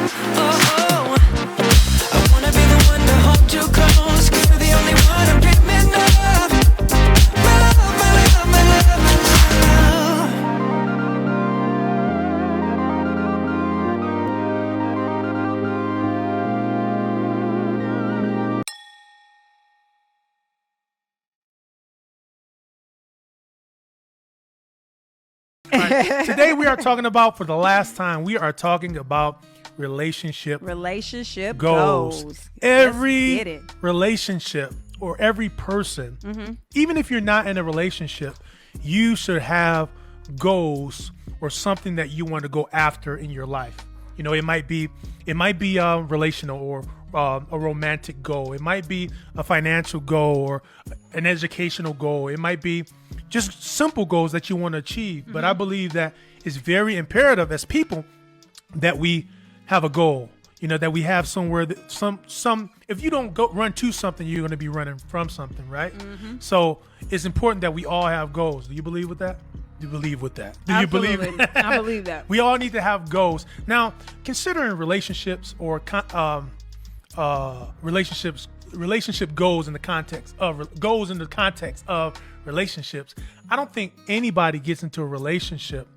Oh, I wanna be the one to hold you close, 'cause you're the only one I'm dreaming of. My love, my love, my love, my Right. Today we are talking about, for the last time, we are talking about relationship goals. Every relationship or every person, even if you're not in a relationship, you should have goals or something that you want to go after in your life. You know, it might be relational or a romantic goal. It might be a financial goal or an educational goal. It might be just simple goals that you want to achieve. But I believe that it's very imperative as people that we have a goal. You know, that we have somewhere that some if you don't go run to something, you're going to be running from something, right? So it's important that we all have goals. Do you believe with that? Do you believe with that? Do Absolutely. you believe? I believe that. We all need to have goals. Now, considering relationships or relationship goals in the context of relationships, I don't think anybody gets into a relationship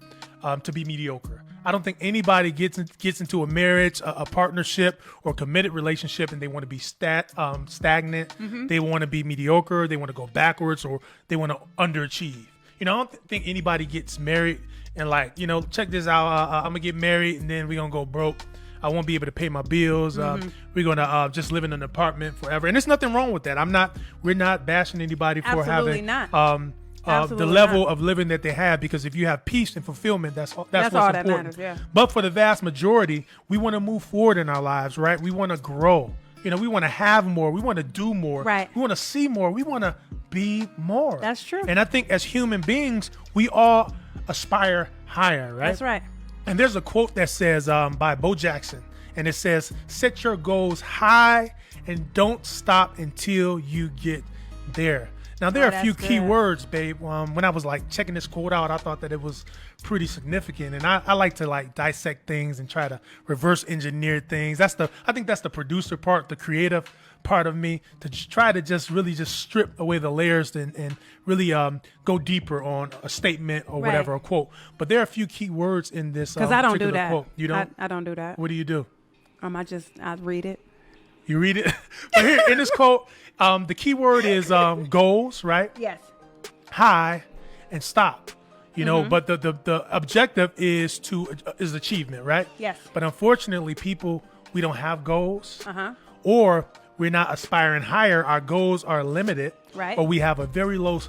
to be mediocre. I don't think anybody gets into a marriage, a partnership, or committed relationship, and they want to be stagnant. They want to be mediocre. They want to go backwards, or they want to underachieve. You know, I don't think anybody gets married and like, you know, check this out. I'm gonna get married and then we're gonna go broke. I won't be able to pay my bills. We're gonna just live in an apartment forever, and there's nothing wrong with that. We're not bashing anybody for Absolutely having Absolutely the level not. of living that they have, because if you have peace and fulfillment, that's what's all important. that matters, yeah. But for the vast majority, we want to move forward in our lives, right? We want to grow. You know, we want to have more. We want to do more. Right. We want to see more. We want to be more. That's true. And I think as human beings, we all aspire higher, right? That's right. And there's a quote that says by Bo Jackson, and it says, "Set your goals high and don't stop until you get there." Now, there are a few key words, babe. When I was like checking this quote out, I thought that it was pretty significant. And I like to like dissect things and try to reverse engineer things. I think that's the producer part, the creative part of me, to try to just really just strip away the layers and really go deeper on a statement or whatever, a quote. But there are a few key words in this Because I don't do that. quote. You don't? I don't do that. What do you do? I read it. You read it? But here in this quote, the key word is goals, right? Yes. High and stop. You know, but the objective is achievement, right? Yes. But unfortunately, we don't have goals, or we're not aspiring higher. Our goals are limited, Right. or we have a very low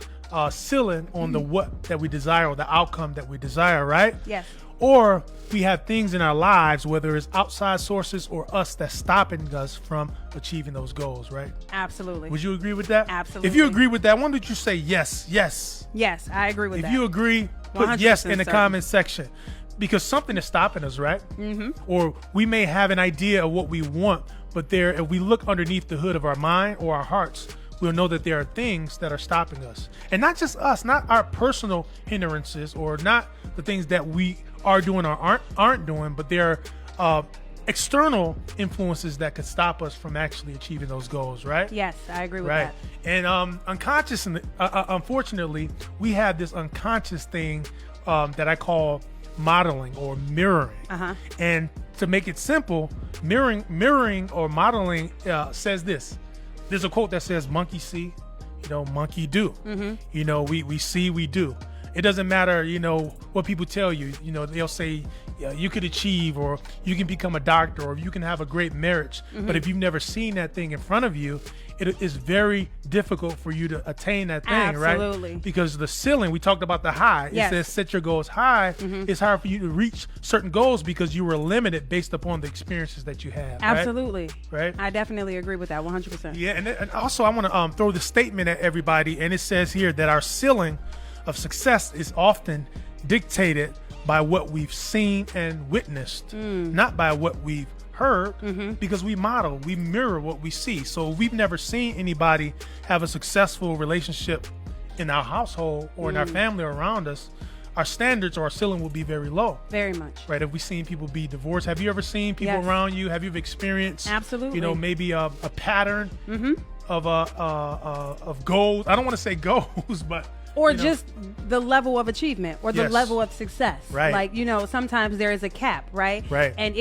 ceiling on the what that we desire or the outcome that we desire, right? Yes. Or we have things in our lives, whether it's outside sources or us, that's stopping us from achieving those goals, right? Absolutely. Would you agree with that? Absolutely. If you agree with that, why don't you say yes, yes? Yes, I agree with that. If you agree, put yes in the 100% comment section, because something is stopping us, right? Or we may have an idea of what we want, but if we look underneath the hood of our mind or our hearts, we'll know that there are things that are stopping us. And not just us, not our personal hindrances or not the things that we are doing or aren't doing, but there are external influences that could stop us from actually achieving those goals, right? Yes, I agree with Right. that. And unfortunately, we have this unconscious thing that I call modeling or mirroring. And to make it simple, mirroring or modeling says this. There's a quote that says, "Monkey see, monkey do." You know, we see, we do. It doesn't matter, what people tell you. They'll say you could achieve, or you can become a doctor, or you can have a great marriage. But if you've never seen that thing in front of you, it is very difficult for you to attain that thing, Absolutely. right? Because the ceiling, we talked about the high. Yes. It says set your goals high. It's hard for you to reach certain goals because you were limited based upon the experiences that you have. Absolutely. Right? I definitely agree with that 100%. Yeah, and also I want to throw the statement at everybody, and it says here that our ceiling of success is often dictated by what we've seen and witnessed, not by what we've heard, because we mirror what we see. So if we've never seen anybody have a successful relationship in our household or in our family or around us, our standards or our ceiling will be very low. Very much. Right. If we've seen people be divorced, have you ever seen people Yes. around you? Have you ever experienced, Absolutely. maybe a pattern of goals? I don't want to say goals, but Or just the level of achievement or the Yes. level of success. Right. Like, sometimes there is a cap, right? Right. And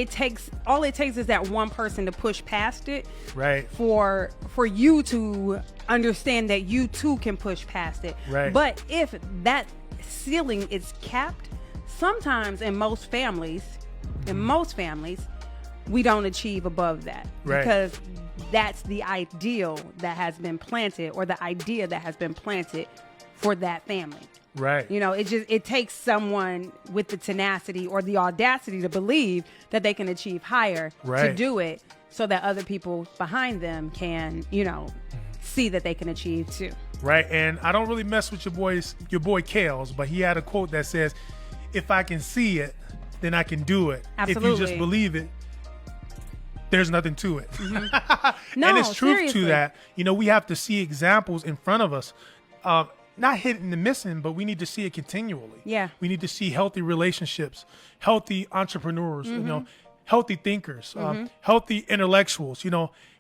all it takes is that one person to push past it right. for you to understand that you too can push past it. Right. But if that ceiling is capped, sometimes in most families, we don't achieve above that. Right. Because that's the ideal that has been planted, or the idea that has been planted for that family. Right. It takes someone with the tenacity or the audacity to believe that they can achieve higher to Right. do it, so that other people behind them can, see that they can achieve too. Right. And I don't really mess with your boy Kales, but he had a quote that says, "If I can see it, then I can do it. If you Absolutely. just believe it, there's nothing to it." No, and it's truth seriously. to that. We have to see examples in front of us. Not hitting and missing, but we need to see it continually. Yeah. We need to see healthy relationships, healthy entrepreneurs, healthy thinkers, healthy intellectuals,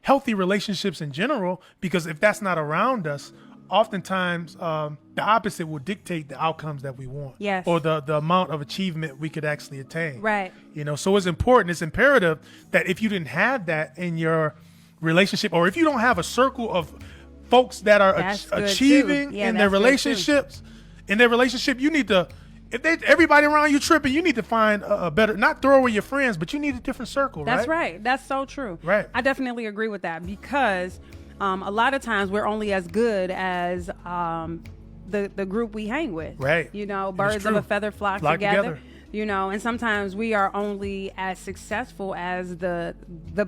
healthy relationships in general, because if that's not around us, oftentimes the opposite will dictate the outcomes that we want. Yes. Or the amount of achievement we could actually attain. Right. So it's important, it's imperative that if you didn't have that in your relationship, or if you don't have a circle of folks that are That's good achieving too. Yeah, in their that's good too. relationship, you need to, everybody around you tripping, you need to find a better, not throw away your friends, but you need a different circle. That's right. That's so true. Right. I definitely agree with that, because a lot of times we're only as good as the group we hang with. Right. Birds of true. a feather flock Together. And sometimes we are only as successful as the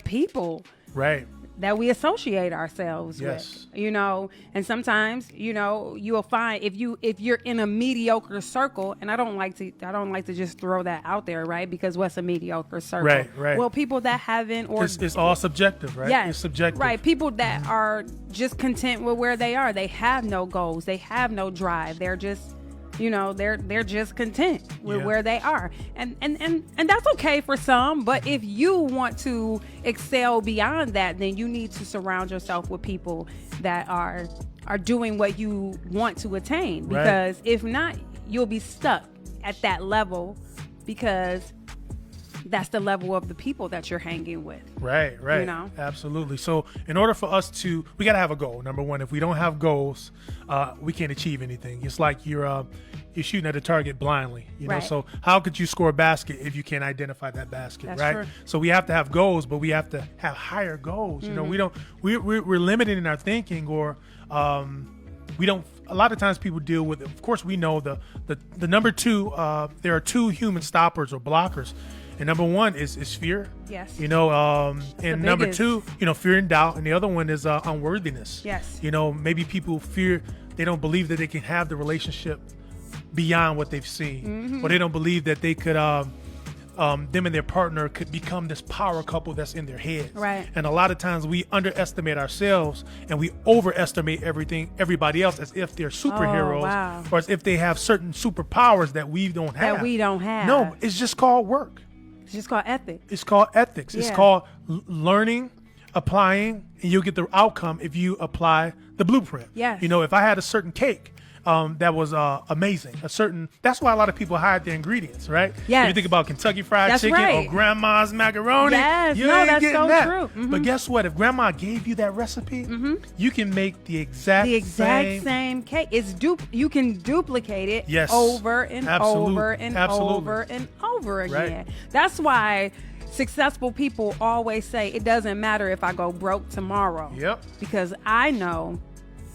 people Right. that we associate ourselves Yes. with, and sometimes, you'll find if you're in a mediocre circle, and I don't like to just throw that out there, right? Because what's a mediocre circle? Right. Well, people that haven't, or It's all subjective, right? yes, It's subjective. right? People that are just content with where they are. They have no goals. They have no drive. They're just, they're just content with Yeah. where they are, and that's okay for some. But if you want to excel beyond that, then you need to surround yourself with people that are doing what you want to attain. Right. Because if not, you'll be stuck at that level, because that's the level of the people that you're hanging with. Right. Absolutely. So in order for us we got to have a goal. Number one, if we don't have goals, we can't achieve anything. It's like you're shooting at a target blindly, Right. So how could you score a basket if you can't identify that basket? That's right. true. So we have to have goals, but we have to have higher goals. We're limited in our thinking, or we don't. A lot of times people deal with, of course, we know the number two, there are two human stoppers or blockers. And number one is fear. Yes. And number biggest. two, fear and doubt. And the other one is unworthiness. Yes. Maybe people fear, they don't believe that they can have the relationship beyond what they've seen. Mm-hmm. Or they don't believe that they could, them and their partner could become this power couple that's in their heads. Right. And a lot of times we underestimate ourselves and we overestimate everybody else, as if they're superheroes, wow. or as if they have certain superpowers that we don't have. That we don't have. No, it's just called work. It's just called ethics. It's called ethics. It's Yeah. called learning, applying, and you'll get the outcome if you apply the blueprint. Yes. If I had a certain cake that was amazing, that's why a lot of people hide their ingredients, right? Yes. If you think about Kentucky Fried That's Chicken right. or Grandma's macaroni, Yes. you No, ain't that's getting so that. true. Mhm. But guess what? If Grandma gave you that recipe, you can make the exact same cake. You can duplicate it Yes. over and Absolute. over and Absolutely. over and over again. Right. That's why successful people always say it doesn't matter if I go broke tomorrow. Yep. Because I know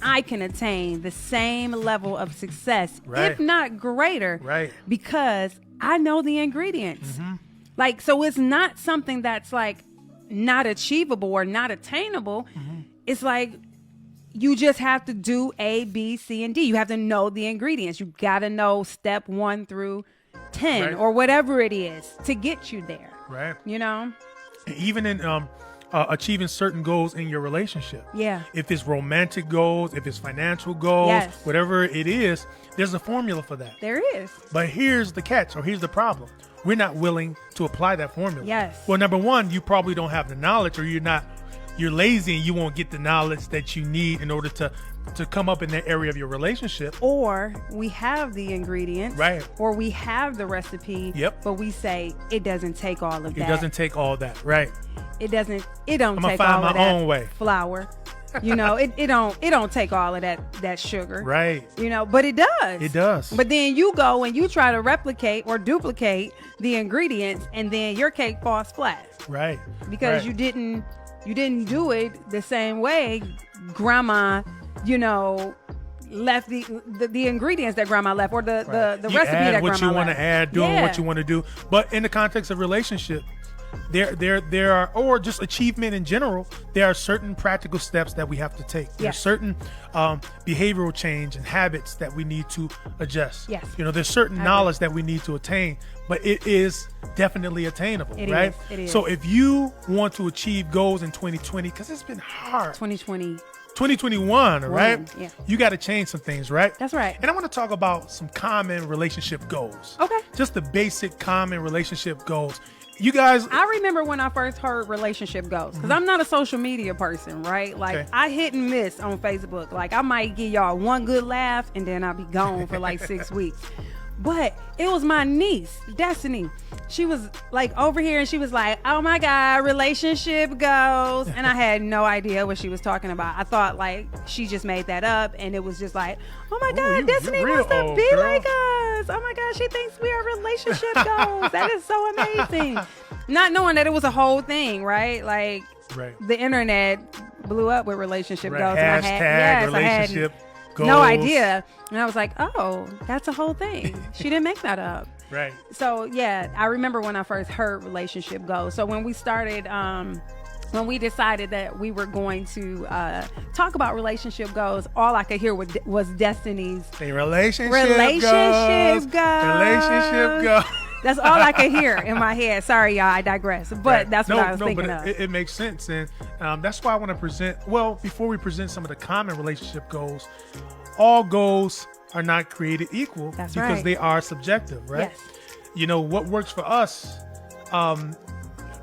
I can attain the same level of success, Right. if not greater, Right. because I know the ingredients. Like, so it's not something that's like not achievable or not attainable. It's like you just have to do A, B, C, and D. You have to know the ingredients. You got to know step 1 through 10 Right. or whatever it is to get you there. Right. You know? Even in achieving certain goals in your relationship. Yeah. If it's romantic goals, if it's financial goals, Yes. whatever it is, there's a formula for that. There is. But here's the catch, or here's the problem. We're not willing to apply that formula. Yes. Well, number one, you probably don't have the knowledge, or you're lazy and you won't get the knowledge that you need in order to come up in that area of your relationship. Or we have the ingredients. Right. Or we have the recipe. Yep. But we say it doesn't take all of that. It doesn't take all that. Right. It don't I'm gonna take find all my of that own way. flour. It don't take all of that sugar. Right. But it does. It does. But then you go and you try to replicate or duplicate the ingredients, and then your cake falls flat. Right. Because right. you didn't do it the same way grandma, left the ingredients that grandma left, or the You recipe add that what grandma you want left. to add, doing Yeah. what you want to do. But in the context of relationship, there are, or just achievement in general, there are certain practical steps that we have to take. Yeah. There's certain behavioral change and habits that we need to adjust. Yes. There's certain knowledge that we need to attain, but it is definitely attainable, It right? is. It is. So if you want to achieve goals in 2020, because it's been hard. 2021, right? Yeah. You got to change some things, right? That's right. And I want to talk about some common relationship goals. Okay. Just the basic common relationship goals. You guys, I remember when I first heard relationship goals, because I'm not a social media person, right? Like, Okay. I hit and miss on Facebook. Like, I might give y'all one good laugh and then I'll be gone for like 6 weeks. But it was my niece, Destiny. She was like over here and she was like, oh my God, relationship goals. And I had no idea what she was talking about. I thought like she just made that up, and it was just like, oh my God, you Destiny real wants to old, be girl. like us. Oh my God, she thinks we are relationship goals. That is so amazing. Not knowing that it was a whole thing, right? Like, right. the internet blew up with relationship Right. goals. Hashtag I had relationship goals. no idea. And I was like, oh, that's a whole thing. She didn't make that up. Right. So, yeah, I remember when I first heard relationship goals. So when we started, when we decided that we were going to talk about relationship goals, all I could hear was Destiny's The relationship goals. Relationship goals. That's all I could hear in my head. Sorry, y'all, I digress. But Right. that's what I was thinking but of. it makes sense. And that's why I want to present, well, before we present some of the common relationship goals, all goals are not created equal. That's because right. they are subjective, right? Yes. What works for us,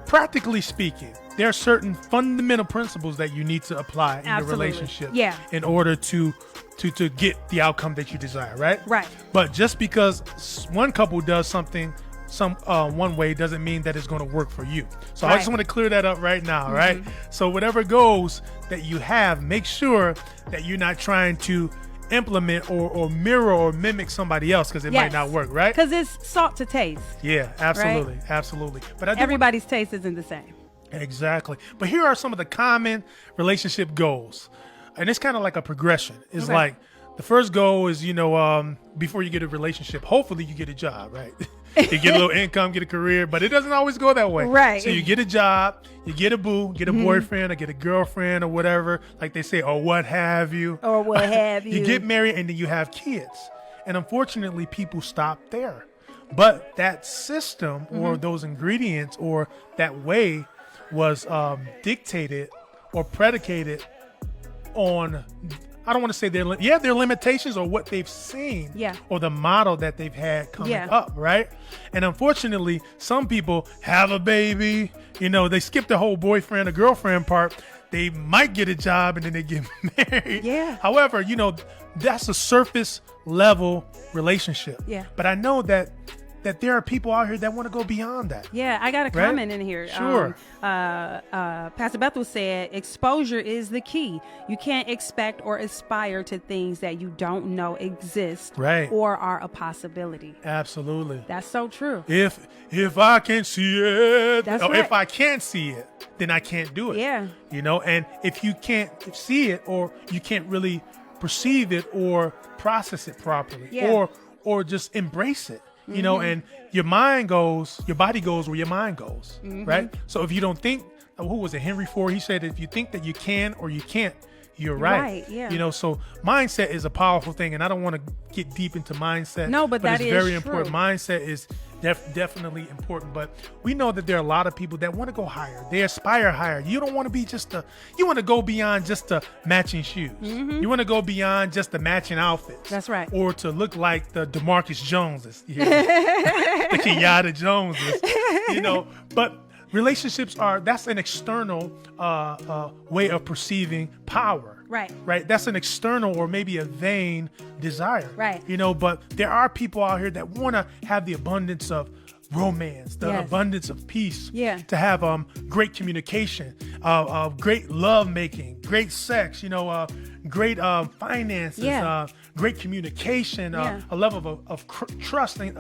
practically speaking, there are certain fundamental principles that you need to apply in the Absolutely. relationship Yeah. in order to get the outcome that you desire, right? Right. But just because one couple does something one way doesn't mean that it's going to work for you. So I Right. just want to clear that up right now, right? So whatever goals that you have, make sure that you're not trying to implement or mirror or mimic somebody else, because it might Yes. not work, right? Because it's salt to taste. Yeah, absolutely, absolutely. But I do Everybody's taste isn't the same. Exactly. But here are some of the common relationship goals. And it's kind of like a progression. It's Okay. like the first goal is, before you get a relationship, hopefully you get a job, right? You get a little income, get a career, but it doesn't always go that way. Right. So you get a job, you get a boo, get a boyfriend, or get a girlfriend, or whatever, like they say, or what have you. Or what have you. You get married and then you have kids. And unfortunately, people stop there. But that system or those ingredients or that way was dictated or predicated on, I don't want to say their limitations or what they've seen, Yeah. or the model that they've had coming Yeah. up, right? And unfortunately, some people have a baby, they skip the whole boyfriend or girlfriend part. They might get a job and then they get married. Yeah. However, that's a surface level relationship. Yeah. But I know that there are people out here that want to go beyond that. Yeah, I got a Right? comment in here. Sure. Pastor Bethel said, exposure is the key. You can't expect or aspire to things that you don't know exist Right. or are a possibility. Absolutely. That's so true. If I can see it, That's or right. if I can't see it, then I can't do it. Yeah. And if you can't see it, or you can't really perceive it or process it properly, Yeah. or just embrace it, and your mind goes, your body goes where your mind goes, right? So if you don't think, who was it, Henry Ford? He said, if you think that you can or you can't, you're right. Right, yeah. So mindset is a powerful thing, and I don't want to get deep into mindset. No, but that it's is very true. important. Mindset is definitely important. But we know that there are a lot of people that want to go higher. They aspire higher. You don't want to be you want to go beyond just the matching shoes. You want to go beyond just the matching outfits. That's right. Or to look like the DeMarcus Joneses, the Kenyatta Joneses, but relationships that's an external way of perceiving power. Right. That's an external or maybe a vain desire. Right. But there are people out here that want to have the abundance of romance, the abundance of peace, to have great communication, great love making, great sex, great finances, great communication, a level of trust and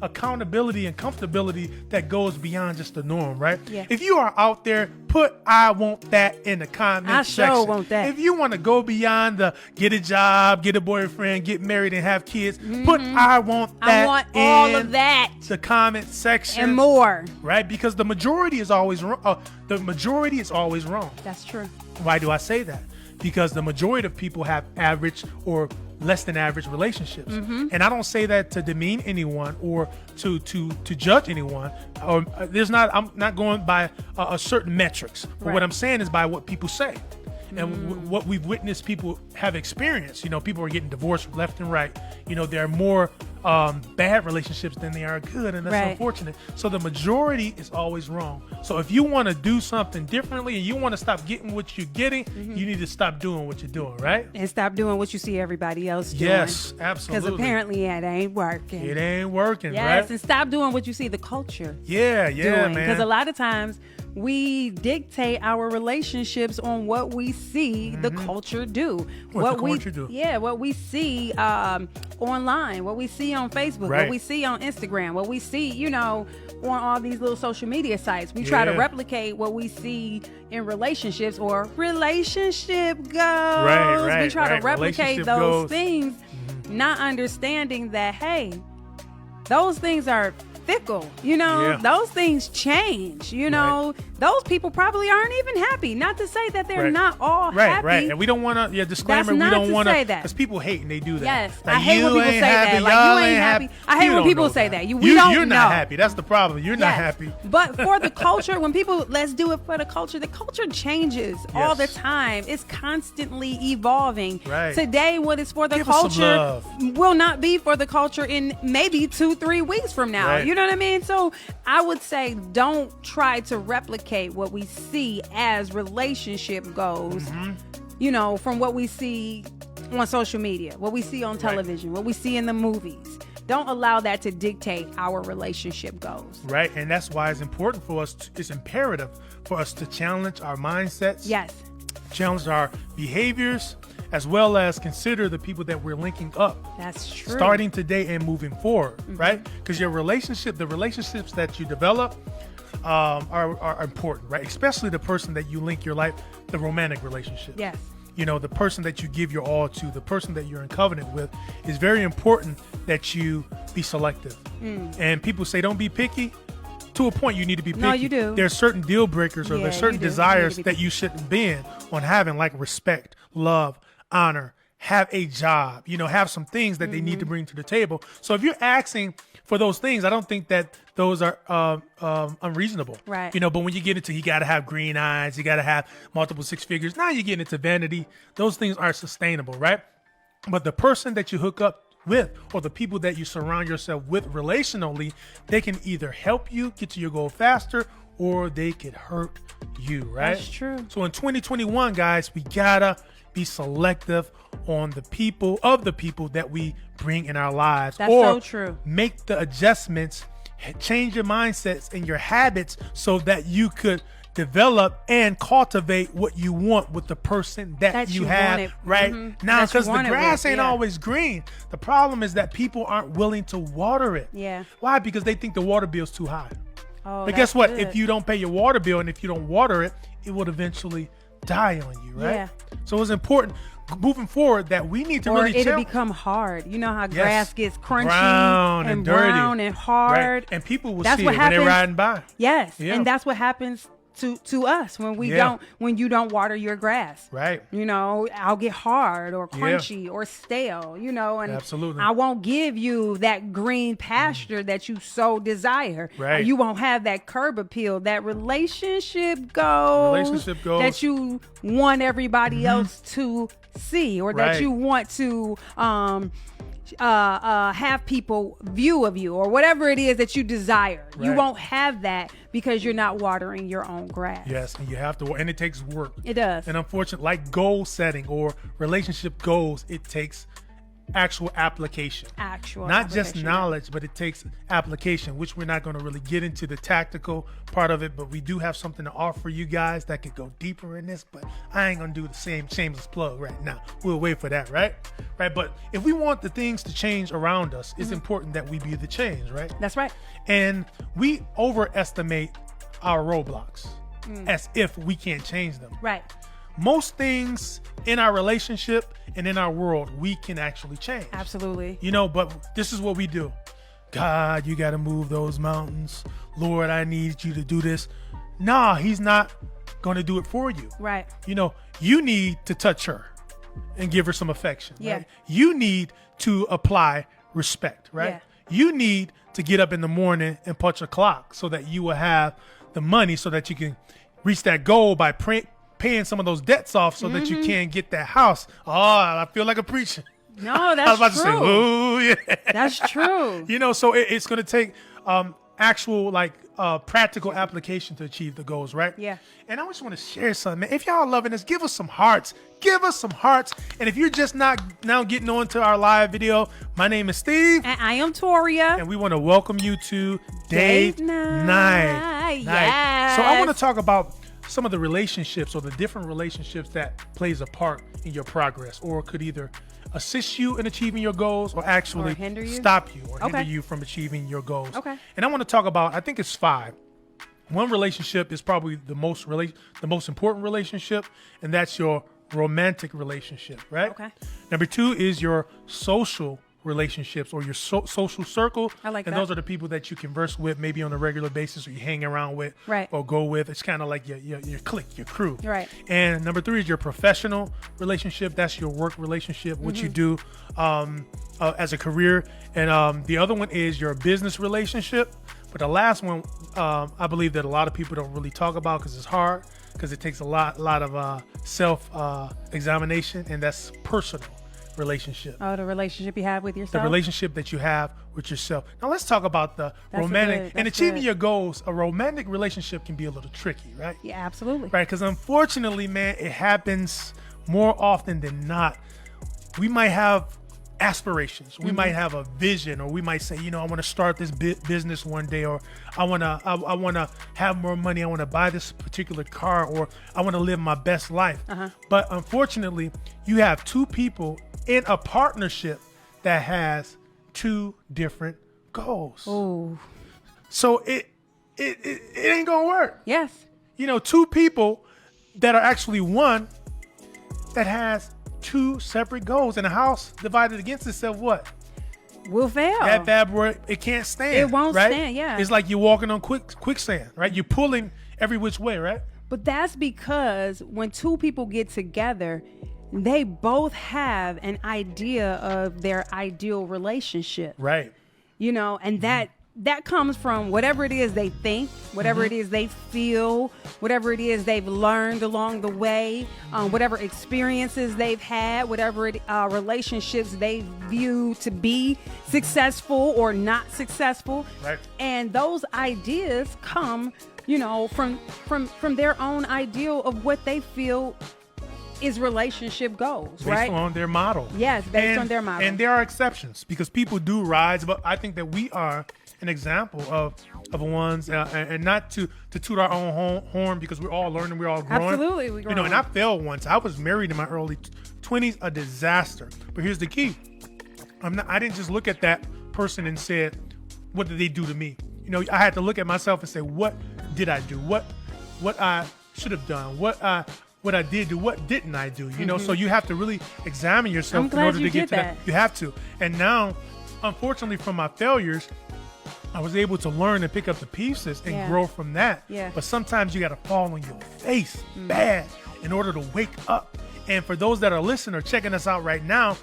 accountability and comfortability that goes beyond just the norm, right? Yeah. If you are out there, put "I want that" in the comment section. I sure want that. If you want to go beyond the get a job, get a boyfriend, get married, and have kids, put "I want that" I want all of that. The comment section and more. Right? Because the majority is always wrong. That's true. Why do I say that? Because the majority of people have average or less than average relationships. And I don't say that to demean anyone or to judge anyone. I'm not going by a certain metrics. But what I'm saying is by what people say. And what we've witnessed people have experienced. People are getting divorced left and right. There are more bad relationships than they are good, and that's unfortunate. So the majority is always wrong. So if you want to do something differently and you want to stop getting what you're getting, you need to stop doing what you're doing, right? And stop doing what you see everybody else doing. Yes, absolutely. Because apparently it ain't working. It ain't working, right? Yes, and stop doing what you see the culture doing. Man. Because a lot of times we dictate our relationships on what we see the culture do. What we see online, what we see on Facebook, what we see on Instagram, what we see, on all these little social media sites. We try to replicate what we see in relationships or relationship goals. Right. We try to replicate those things, not understanding that, hey, those things are fickle, those things change, those people probably aren't even happy. Not to say that they're not all happy. Right. And we don't want to, disclaimer, we don't want to say that. Because people hate and they do that. Yes. Like, I hate when people say that. Like, you ain't happy. I hate when people say that. You're not happy. That's the problem. You're not happy. But for the culture, when people, let's do it for the culture changes all the time. It's constantly evolving. Right. Today, what is for the culture will not be for the culture in maybe 2-3 weeks from now. Right. You know what I mean? So I would say don't try to replicate what we see as relationship goals, from what we see on social media, what we see on television, what we see in the movies. Don't allow that to dictate our relationship goals. Right. And that's why it's important for us, it's imperative for us to challenge our mindsets. Yes. Challenge our behaviors, as well as consider the people that we're linking up. That's true. Starting today and moving forward, right? Because the relationships that you develop are important, right? Especially the person that you link your life, the romantic relationship. Yes. The person that you give your all to, the person that you're in covenant with, is very important that you be selective. And people say don't be picky. To a point, you need to be picky. No, you do. There's certain deal breakers or there's certain desires that you shouldn't be in on having, like respect, love, honor, have a job, have some things that they need to bring to the table. So if you're asking for those things, I don't think that those are unreasonable. Right. But when you get into, you got to have green eyes, you got to have multiple six figures. Now you're getting into vanity. Those things aren't sustainable, right? But the person that you hook up with, or the people that you surround yourself with relationally, they can either help you get to your goal faster, or they could hurt you, right? That's true. So in 2021, guys, we gotta be selective on the people that we bring in our lives. That's so true. Make the adjustments, change your mindsets and your habits so that you could develop and cultivate what you want with the person that you have right now. Because the grass ain't always green. The problem is that people aren't willing to water it. Yeah. Why? Because they think the water bill's too high. Oh, but guess what? If you don't pay your water bill and if you don't water it, it will eventually die on you, right? Yeah. So it's important moving forward that we need to really it'll become hard. You know how grass gets crunchy brown and dirty. brown and hard. Right. And people will see it when they're riding by. Yes. Yeah. And that's what happens to us when when you don't water your grass. Right. You know, I'll get hard or crunchy or stale, you know, and absolutely. I won't give you that green pasture that you so desire. Right. You won't have that curb appeal, that relationship goals that you want everybody else to see, or that you want to have people view of you, or whatever it is that you desire. Right. You won't have that because you're not watering your own grass. Yes, and you have to, and it takes work. It does. And unfortunately, like goal setting or relationship goals, it takes actual application. Not just knowledge, but it takes application, which we're not going to really get into the tactical part of it, but we do have something to offer you guys that could go deeper in this, but I ain't going to do the same shameless plug right now. We'll wait for that, right? But if we want the things to change around us, it's important that we be the change, right? That's right. And we overestimate our roadblocks as if we can't change them. Right. Most things in our relationship and in our world, we can actually change. Absolutely. You know, but this is what we do. God, you got to move those mountains. Lord, I need you to do this. Nah, he's not going to do it for you. Right. You know, you need to touch her and give her some affection. Yeah. Right? You need to apply respect, right? Yeah. You need to get up in the morning and punch a clock so that you will have the money so that you can reach that goal by paying some of those debts off so that you can get that house. Oh, I feel like a preacher. No, that's I was about true. to say, ooh, yeah. That's true. You know, so it's going to take actual, practical application to achieve the goals, right? Yeah. And I just want to share something, man. If y'all loving this, give us some hearts. Give us some hearts. And if you're just not now getting on to our live video, my name is Steve. And I am Toria. And we want to welcome you to Date Night. Yes. So I want to talk about some of the relationships or the different relationships that plays a part in your progress, or could either assist you in achieving your goals or actually stop you or hinder you from achieving your goals. Okay. And I want to talk about, I think it's 5. One relationship is probably the most important relationship, and that's your romantic relationship, right? Okay. Number 2 is your social relationships or your social circle. I like and that. those are the people that you converse with maybe on a regular basis, or you hang around with, right, or go with. It's kind of like your clique, your crew. Right. And number 3 is your professional relationship. That's your work relationship, what you do as a career. And the other one is your business relationship. But the last one, I believe that a lot of people don't really talk about because it's hard, because it takes a lot of self examination, and that's personal relationship. Oh, the relationship you have with yourself? The relationship that you have with yourself. Now let's talk about the romantic and achieving your goals. A romantic relationship can be a little tricky, right? Yeah, absolutely. Right, because unfortunately, man, it happens more often than not. We might have aspirations. We might have a vision, or we might say, I want to start this business one day, or I want to have more money. I want to buy this particular car, or I want to live my best life. But unfortunately, you have 2 people in a partnership that has 2 different goals. Oh. So it ain't gonna work. Yes. 2 people that are actually one that has 2 separate goals, and a house divided against itself, what? Will fail. That bad boy, it can't stand. It won't right? stand, yeah. It's like you're walking on quicksand, right? You're pulling every which way, right? But that's because when 2 people get together, they both have an idea of their ideal relationship. Right. And that comes from whatever it is they think, whatever it is they feel, whatever it is they've learned along the way, whatever experiences they've had, whatever relationships they view to be successful or not successful. Right. And those ideas come, from their own ideal of what they feel is relationship goals, based on their model. Yes, based on their model. And there are exceptions, because people do rise, but I think that we are an example of ones, and not to toot our own horn, because we're all learning, we're all growing. Absolutely, we're growing. And I failed once. I was married in my early 20s, a disaster. But here's the key: I didn't just look at that person and said, "What did they do to me?" I had to look at myself and say, "What did I do? What I should have done? What I did do? What didn't I do?" So you have to really examine yourself in order to get to that. You have to. And now, unfortunately, from my failures, I was able to learn and pick up the pieces and grow from that. Yeah. But sometimes you got to fall on your face bad in order to wake up. And for those that are listening or checking us out right now,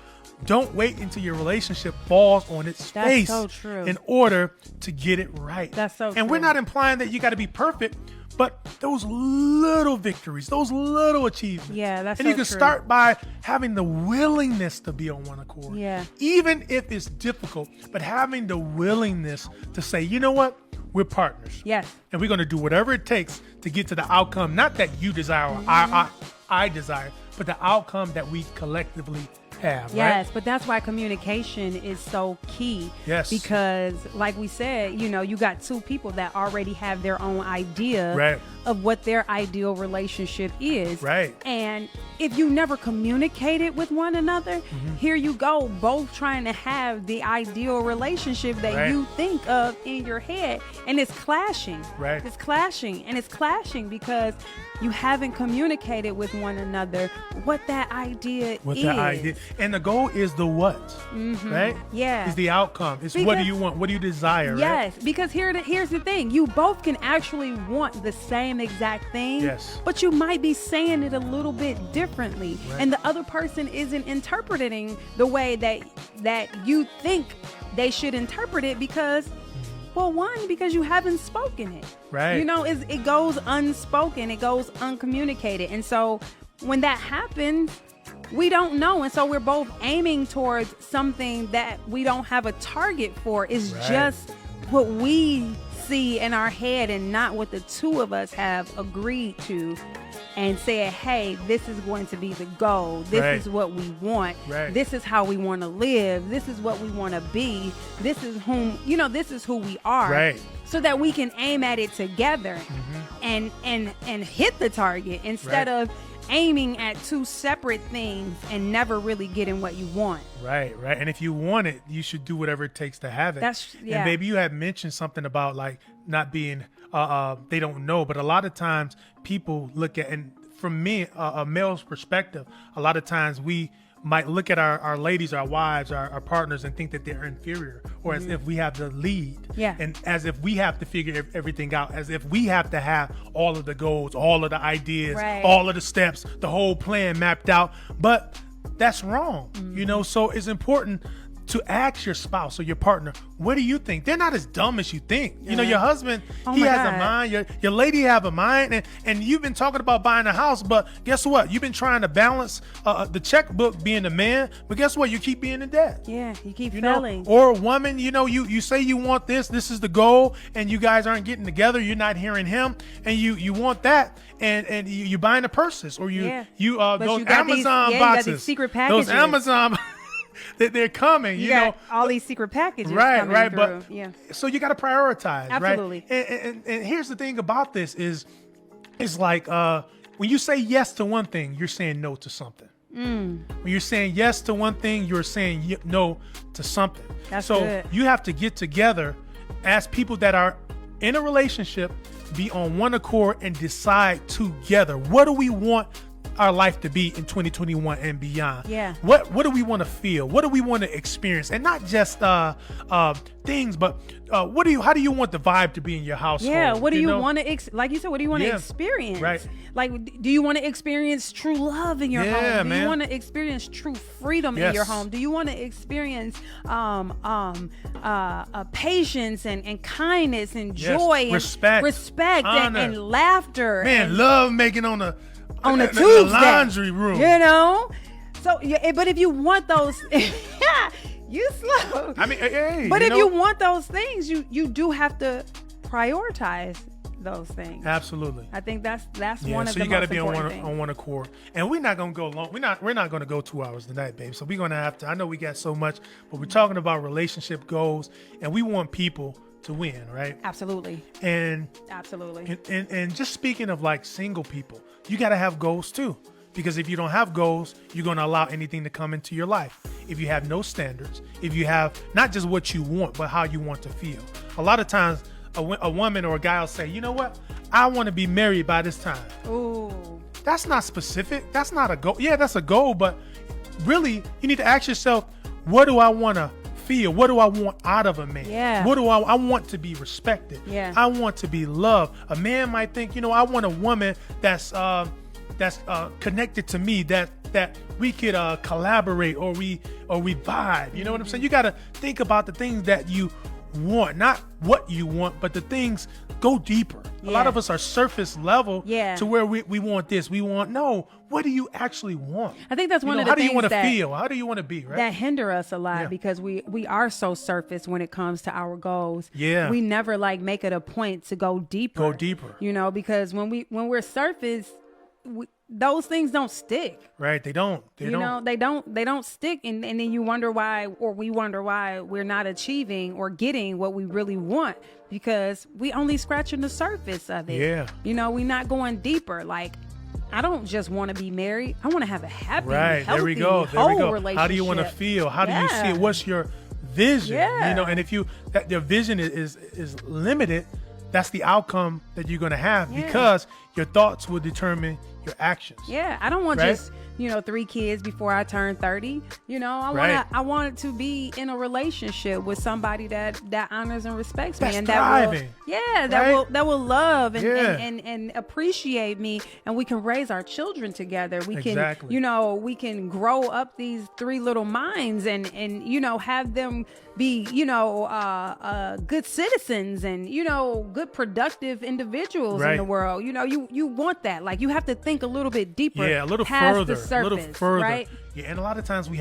don't wait until your relationship falls on its face so true. in order to get it right. That's so true. And we're not implying that you got to be perfect, but those little victories, those little achievements. Yeah, that's And so you can true. start by having the willingness to be on one accord. Yeah. Even if it's difficult, but having the willingness to say, you know what? We're partners. Yes. And we're going to do whatever it takes to get to the outcome, not that you desire or I desire, but the outcome that we collectively have. Yes, right? but that's why communication is so key. Yes. Because like we said, you got two people that already have their own idea Right. of what their ideal relationship is. Right. And if you never communicated with one another, here you go, both trying to have the ideal relationship that Right. you think of in your head. And it's clashing. Right. It's clashing. And it's clashing because you haven't communicated with one another what that idea What is. the idea. And the goal is the what, right? Yeah. Is the outcome. It's what do Because- you want? What do you desire, right? Yes, because here's the thing. You both can actually want the same exact thing, Yes. but you might be saying it a little bit differently. Right. And the other person isn't interpreting the way that you think they should interpret it because, well, one, because you haven't spoken it. Right. It goes unspoken. It goes uncommunicated. And so when that happens, we don't know. And so we're both aiming towards something that we don't have a target for. It's Right. just what we see in our head and not what the two of us have agreed to and said, hey, this is going to be the goal. This Right. is what we want. Right. This is how we want to live. This is what we want to be. This is this is who we are. Right. So that we can aim at it together and hit the target instead Right. of aiming at two separate things and never really getting what you want. Right, right. And if you want it, you should do whatever it takes to have it. Yeah. And baby, you had mentioned something about like not being, they don't know, but a lot of times people look at, and from me, a male's perspective, a lot of times we might look at our ladies, our wives, our partners and think that they're inferior or as if we have the lead. Yeah. And as if we have to figure everything out, as if we have to have all of the goals, all of the ideas, Right. all of the steps, the whole plan mapped out. But that's wrong, so it's important to ask your spouse or your partner, what do you think? They're not as dumb as you think. Your husband, Oh he my has God. a mind, your lady have a mind, and you've been talking about buying a house, but guess what? You've been trying to balance the checkbook being the man, but guess what? You keep being in debt. Yeah, you keep You know, failing. or a woman, you say you want this is the goal, and you guys aren't getting together, you're not hearing him, and you want that, and you buying the purses, or Yeah. those But you got these- Amazon yeah, you got boxes, these secret those packages. Amazon that they're coming, You got all these secret packages coming through. but yeah. so you got to prioritize, Absolutely. right? And here's the thing about this is, it's like when you say yes to one thing, you're saying no to something. When you're saying yes to one thing, you're saying no to something. That's so good. you have to get together as people that are in a relationship, be on one accord and decide together, what do we want our life to be in 2021 and beyond? Yeah. What do we want to feel? What do we want to experience? And not just things, but how do you want the vibe to be in your household? Yeah, what do you know? want to like you said, what do you want to Yeah, experience? right. Like, do you want to experience true love in your Yeah, home? Do man. you want to experience true freedom in Yes. your home? Do you want to experience patience and kindness and Yes. joy and Respect, and honor. laughter? Man, and, love making on a Tuesday, laundry room. So, yeah, but if you want those, you slow. I mean, hey, But if you want those things, you do have to prioritize those things. absolutely. I think that's Yeah, one of so the you got to most be important things. on one accord, and we're not gonna go long. We're not gonna go 2 hours tonight, babe. So we're gonna have to. I know we got so much, but we're talking about relationship goals, and we want people to win, right? Absolutely. And Absolutely. and just speaking of like single people, you got to have goals too, because if you don't have goals, you're gonna allow anything to come into your life. If you have no standards, if you have not just what you want, but how you want to feel. A lot of times, a woman or a guy will say, you know what? I want to be married by this time. Ooh. That's not specific. That's not a goal. Yeah, that's a goal, but really, you need to ask yourself, what do I want to feel? What do I want out of a man? Yeah. What do I want to be respected? Yeah. I want to be loved. A man might think, I want a woman that's connected to me, that we could collaborate or we vibe. You know what I'm saying? You got to think about the things that you want, not what you want, but the things. Go deeper. A lot of us are surface level to where we want this. No, what do you actually want? I think that's one of the how do things you want to that feel? How do you want to be, right? that hinder us a lot Yeah. because we are so surface when it comes to our goals. Yeah. We never make it a point to go deeper. Go deeper. Because when we're surface, those things don't stick. Right. They don't. They don't stick. And then you wonder why, or we wonder why we're not achieving or getting what we really want because we only scratching the surface of it. Yeah. We're not going deeper. Like, I don't just want to be married. I want to have a happy, right. healthy, There we go. whole relationship. How do you want to feel? How do you see it? What's your vision? Yeah. And if your vision is limited, that's the outcome that you're going to have because your thoughts will determine your actions. Yeah, I don't want right? just 3 kids before I turn 30. I want it to be in a relationship with somebody that honors and respects me and thriving. that will love and, Yeah. and appreciate me, and we can raise our children together. We Exactly. can we can grow up these 3 little minds and have them be good citizens and good productive individuals in Right. the world. You want that. Like, you have to think a little bit deeper. Yeah, a little past further. the surface, a little further. right? Yeah, and a lot of times we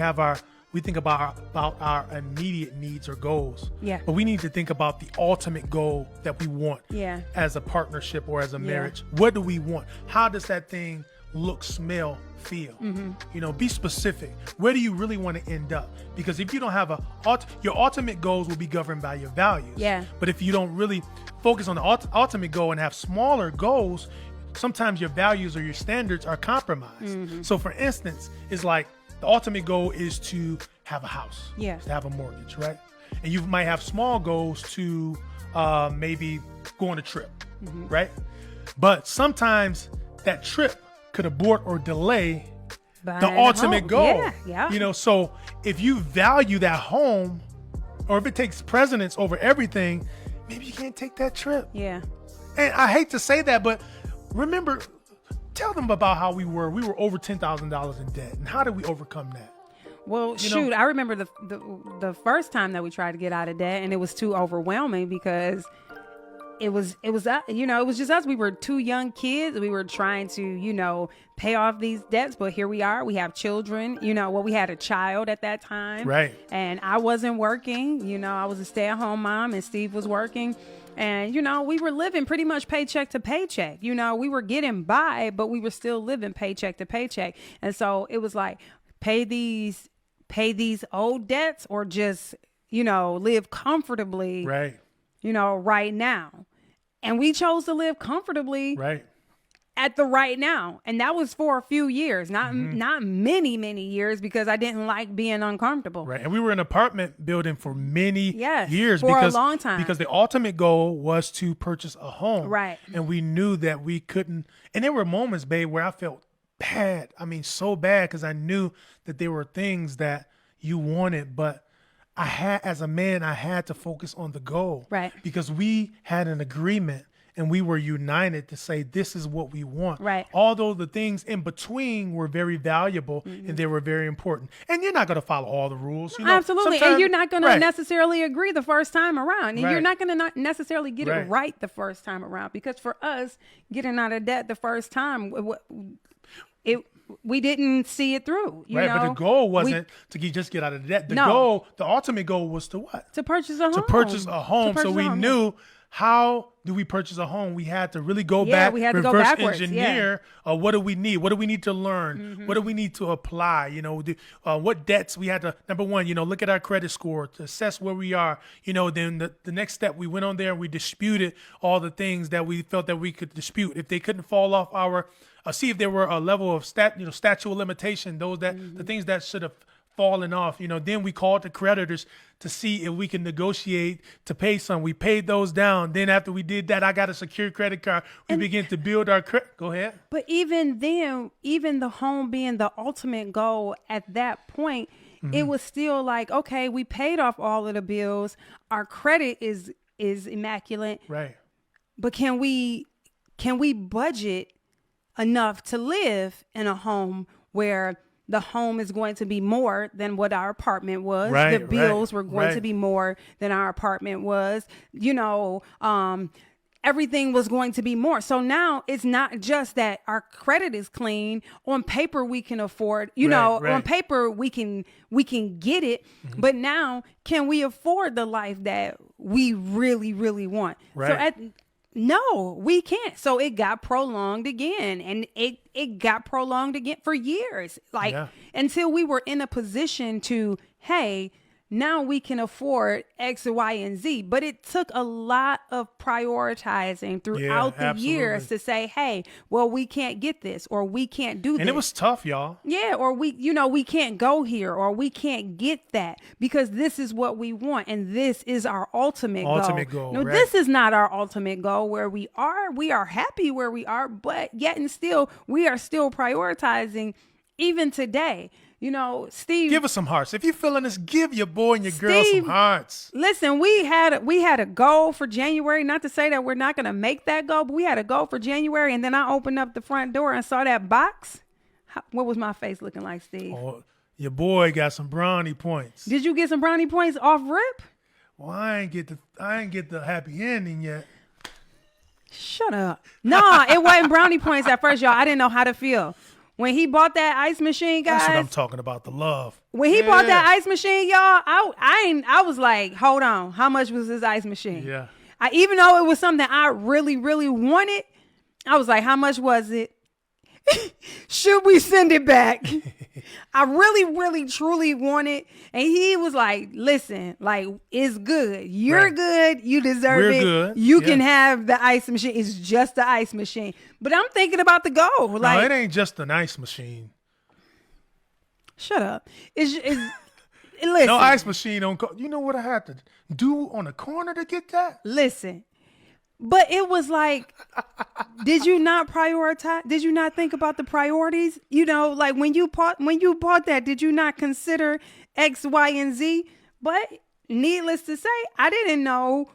think about our immediate needs or goals. Yeah. But we need to think about the ultimate goal that we want Yeah. as a partnership or as a marriage. What do we want? How does that thing look, smell, feel? Be specific. Where do you really want to end up? Because if you don't have your ultimate goals will be governed by your values. Yeah. But if you don't really focus on the ultimate goal and have smaller goals, sometimes your values or your standards are compromised. So for instance, it's like the ultimate goal is to have a house, to have a mortgage, right? And you might have small goals to maybe go on a trip, right? But sometimes that trip could abort or delay the ultimate goal. Yeah. So if you value that home, or if it takes precedence over everything, maybe you can't take that trip. Yeah. And I hate to say that, but remember, tell them about how we were over $10,000 in debt, and how did we overcome that? Well, I remember the first time that we tried to get out of debt, and it was too overwhelming because it was just us. We were 2 young kids. We were trying to pay off these debts, but here we are. We have children. We had a child at that time, right? And I wasn't working. I was a stay-at-home mom, and Steve was working. And, we were living pretty much paycheck to paycheck. We were getting by, but we were still living paycheck to paycheck. And so it was like, pay these old debts or just, live comfortably, right? Right now. And we chose to live comfortably right at the right now. And that was for a few years, not many, many years, because I didn't like being uncomfortable. Right. And we were in an apartment building for many years. For a long time. Because the ultimate goal was to purchase a home. Right. And we knew that we couldn't. And there were moments, babe, where I felt bad. I mean, so bad, because I knew that there were things that you wanted, but as a man, I had to focus on the goal. Right. Because we had an agreement and we were united to say, this is what we want. Right. Although the things in between were very valuable and they were very important. And you're not going to follow all the rules. Absolutely. And you're not going to necessarily agree the first time around. And you're not going to necessarily get it right the first time around. Because for us, getting out of debt the first time, we didn't see it through. You know? But the goal wasn't to just get out of debt. The ultimate goal was to what? To purchase a home. To purchase a home. So we knew, how do we purchase a home? We had to really go back, we had to reverse go backwards, engineer. What do we need? What do we need to learn? What do we need to apply? What debts we had to, number one, look at our credit score to assess where we are. Then the next step, we went on there and we disputed all the things that we felt that we could dispute. If they couldn't fall off our, see if there were a level of statute of limitation, those that the things that should have fallen off, then we called the creditors to see if we can negotiate to pay some. We paid those down. Then after we did that, I got a secure credit card. We began to build our credit. Go ahead. But even then, even the home being the ultimate goal at that point, it was still like, okay, we paid off all of the bills. Our credit is immaculate. Right. But can we budget enough to live in a home where the home is going to be more than what our apartment was? Right, the bills right, were going to right. be more than our apartment was. Everything was going to be more. So now it's not just that our credit is clean. On paper, we can afford, Right. on paper, we can get it. Mm-hmm. But now, can we afford the life that we really, really want? Right. So no, we can't. So it got prolonged again, and it got prolonged again for years, until we were in a position to, hey, now we can afford X, Y, and Z. But it took a lot of prioritizing throughout the years to say, hey, well, we can't get this, or we can't do this. And it was tough, y'all. Yeah, or we can't go here, or we can't get that because this is what we want, and this is our ultimate goal. No, right. this is not our ultimate goal where we are. We are happy where we are, but yet and still, we are still prioritizing even today. Steve, Give us some hearts. If you're feeling this, give your boy and your girl some hearts. Listen, we had a goal for January. Not to say that we're not going to make that goal, but we had a goal for January, and then I opened up the front door and saw that box. What was my face looking like, Steve? Oh, your boy got some brownie points. Did you get some brownie points off rip? Well, I ain't get the happy ending yet. Shut up. No, it wasn't brownie points at first, y'all. I didn't know how to feel. When he bought that ice machine, guys. That's what I'm talking about, the love. When he bought that ice machine, y'all, I was like, hold on. How much was this ice machine? Yeah. Even though it was something I really, really wanted, I was like, how much was it? Should we send it back? I really, really, truly want it. And he was like, listen, like, it's good. You're good. You deserve We're it. good. You can have the ice machine. It's just the ice machine. But I'm thinking about the goal. No, Like, it ain't just an ice machine. shut up. Listen. No ice machine on. You know what I have to do on the corner to get that? Listen. But it was like, did you not prioritize? Did you not think about the priorities? Like when you bought that, did you not consider X, Y, and Z? But needless to say, I didn't know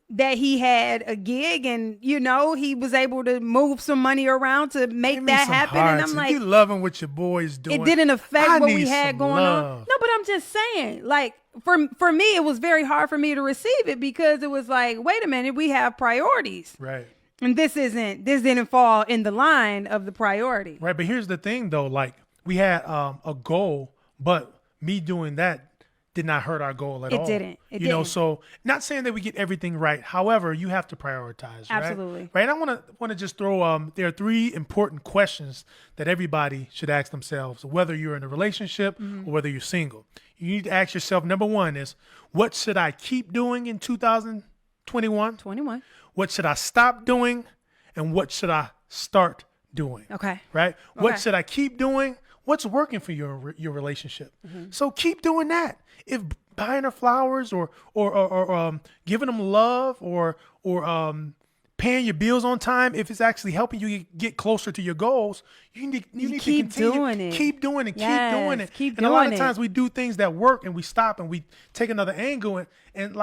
that he had a gig, and he was able to move some money around to make that happen. And I'm like, you loving what your boy's doing. it didn't affect what we need had some going love. on. No, but I'm just saying, like, for me, it was very hard for me to receive it because it was like, wait a minute, we have priorities. Right. And this didn't fall in the line of the priority. Right. But here's the thing, though. Like, we had a goal, but me doing that did not hurt our goal at all. It didn't. It didn't. So not saying that we get everything right. However, you have to prioritize. Absolutely. Right. I want to just throw there are 3 important questions that everybody should ask themselves, whether you're in a relationship or whether you're single. You need to ask yourself, number 1 is, what should I keep doing in 2021? 21. What should I stop doing? And what should I start doing? Okay. Right? What Okay. should I keep doing? What's working for your relationship? So keep doing that. If buying her flowers or giving them love or paying your bills on time, if it's actually helping you get closer to your goals, you need to keep continue. doing it. Keep doing it. Yes, keep doing it. keep and a lot doing of it. times we do things that work and we stop and we take another angle and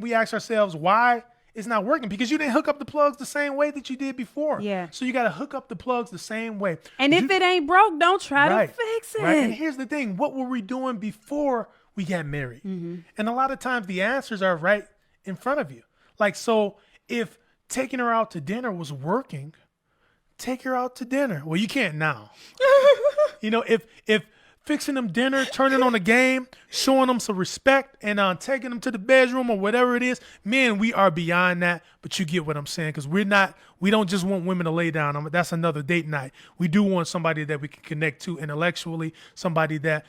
we ask ourselves why it's not working, because you didn't hook up the plugs the same way that you did before. Yeah. So you got to hook up the plugs the same way. And if it ain't broke, don't try to fix it. Right. And here's the thing. What were we doing before we got married? And a lot of times the answers are right in front of you. Like, so if taking her out to dinner was working, take her out to dinner. Well, you can't now. If fixing them dinner, turning on the game, showing them some respect, and taking them to the bedroom or whatever it is, man, we are beyond that. But you get what I'm saying, because we don't just want women to lay down. That's another date night. We do want somebody that we can connect to intellectually, somebody that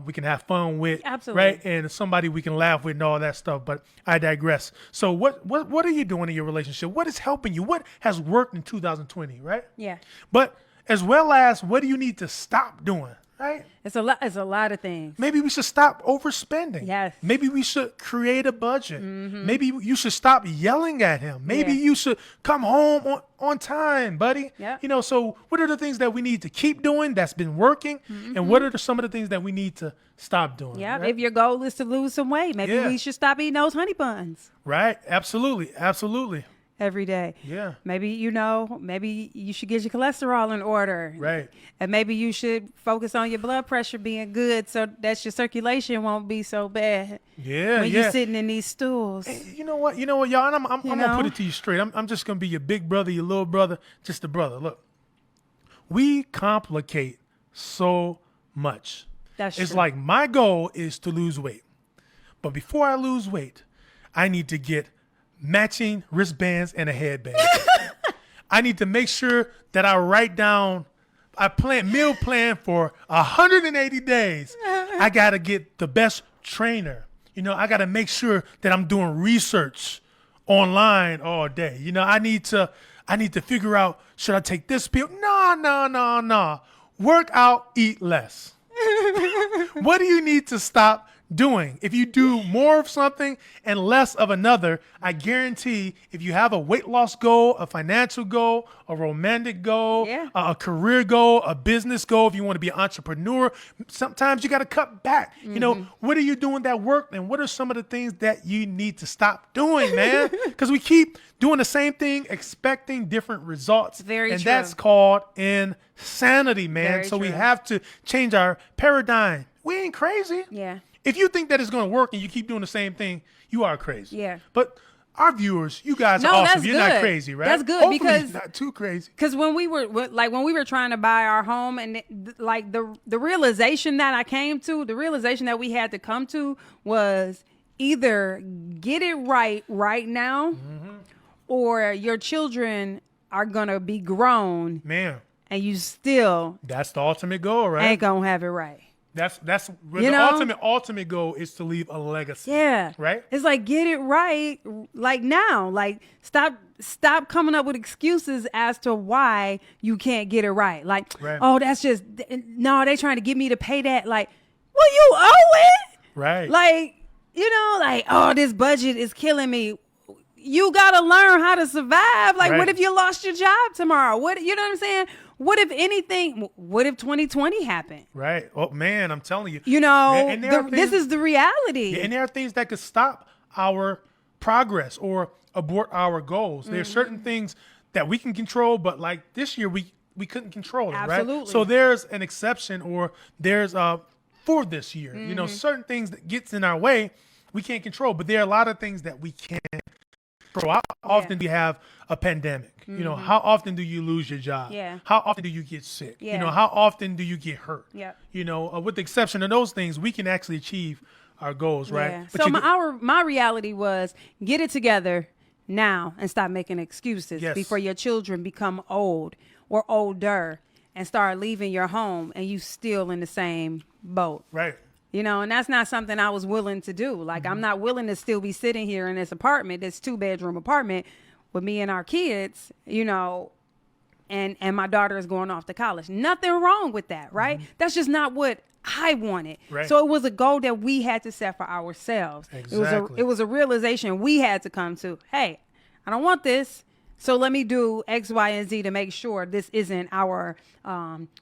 we can have fun with, Absolutely. right, and somebody we can laugh with and all that stuff. But I digress. So what are you doing in your relationship? What is helping you? What has worked in 2020, right? Yeah. But as well as, what do you need to stop doing? Right? It's a lot. It's a lot of things. Maybe we should stop overspending. Yes. Maybe we should create a budget. Maybe you should stop yelling at him. Maybe Yeah. you should come home on time, buddy. Yep. You know, so what are the things that we need to keep doing that's been working? And what are some of the things that we need to stop doing? Yeah. Right? If your goal is to lose some weight, maybe Yeah. we should stop eating those honey buns Right. Absolutely. Absolutely. every day. Yeah. Maybe, maybe you should get your cholesterol in order. Right. And maybe you should focus on your blood pressure being good so that your circulation won't be so bad Yeah. when yeah. you're sitting in these stools. You know what, y'all? And I'm gonna put know? it to you straight. I'm just gonna be your big brother, your little brother, just a brother. Look, we complicate so much. That's It's true. like my goal is to lose weight, but before I lose weight, I need to get matching wristbands and a headband. I need to make sure that I write down. I meal plan for 180 days. I gotta get the best trainer. You know, I gotta make sure that I'm doing research online all day. You know, I need to figure out, should I take this pill? No. Work out, eat less. What do you need to stop doing? If you do more of something and less of another, I guarantee if you have a weight loss goal, a financial goal, a romantic goal, Yeah. a career goal, a business goal, if you want to be an entrepreneur, sometimes you got to cut back. You know, what are you doing that worked, and what are some of the things that you need to stop doing, man? Because we keep doing the same thing, expecting different results. Very and true. that's called insanity, man. Very so we true. have to change our paradigm. We ain't crazy. Yeah. If you think that it's going to work and you keep doing the same thing, you are crazy. Yeah. But our viewers, you guys No, are awesome. that's You're not good. crazy, right? That's good, Hopefully because- you're not too crazy. Because when we were trying to buy our home, and the realization that I came to, the realization that we had to come to was either get it right now, or your children are gonna be grown Man, and you still that's the ultimate goal, right? ain't gonna have it right. That's You the know? ultimate goal is to leave a legacy. Yeah. Right? It's like, get it right, like now. Like, stop coming up with excuses as to why you can't get it right. Like, Right. oh, that's just, no, they trying to get me to pay that. Like, well, you owe it. Right. Like, like, oh, this budget is killing me. You got to learn how to survive. Like, Right. what if you lost your job tomorrow? What, you know what I'm saying? What if anything, what if 2020 happened? Right. Oh, man, I'm telling you. You know, And there are this things- is the reality. Yeah, and there are things that could stop our progress or abort our goals. There are certain things that we can control, but like this year, we couldn't control it, right? Absolutely. So there's an exception, or there's for this year. You know, certain things that gets in our way, we can't control, but there are a lot of things that we can control. How often do you have a pandemic? You know, how often do you lose your job? Yeah. How often do you get sick? You Yeah. know, how often do you get hurt? Yeah. You know, with the exception of those things, we can actually achieve our goals, right? Yeah. But So you my reality was, get it together now and stop making excuses Yes. before your children become old or older and start leaving your home and you still in the same boat. right. You know, and that's not something I was willing to do. Like, I'm not willing to still be sitting here in this apartment, this 2-bedroom apartment with me and our kids, you know, and my daughter is going off to college. Nothing wrong with that, right? That's just not what I wanted. Right. So it was a goal that we had to set for ourselves. Exactly. It was a realization we had to come to. Hey, I don't want this. So let me do X, Y, and Z to make sure this isn't our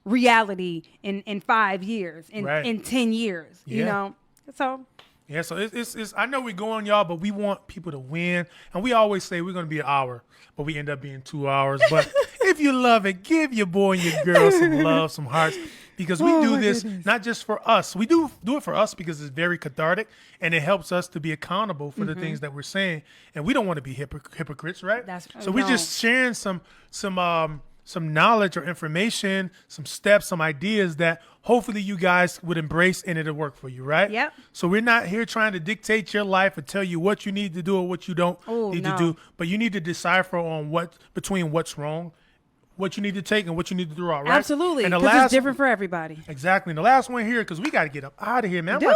reality in 5 years, Right. in 10 years, you Yeah. know? So Yeah, so it's I know we're going, y'all, but we want people to win. And we always say we're going to be an hour, but we end up being 2 hours. But if you love it, give your boy and your girl some love, some hearts, because we do this not just for us. We do it for us because it's very cathartic, and it helps us to be accountable for the things that we're saying. And we don't want to be hypocrites, right? So we're just sharing some knowledge or information, some steps, some ideas that hopefully you guys would embrace and it'll work for you, right? Yep. So we're not here trying to dictate your life or tell you what you need to do or what you don't need to do, but you need to decipher on between what's wrong, what you need to take and what you need to throw out, right? absolutely, And the because last it's different for everybody. Exactly. And the last one here, because we got to get up out of here, man. Do we?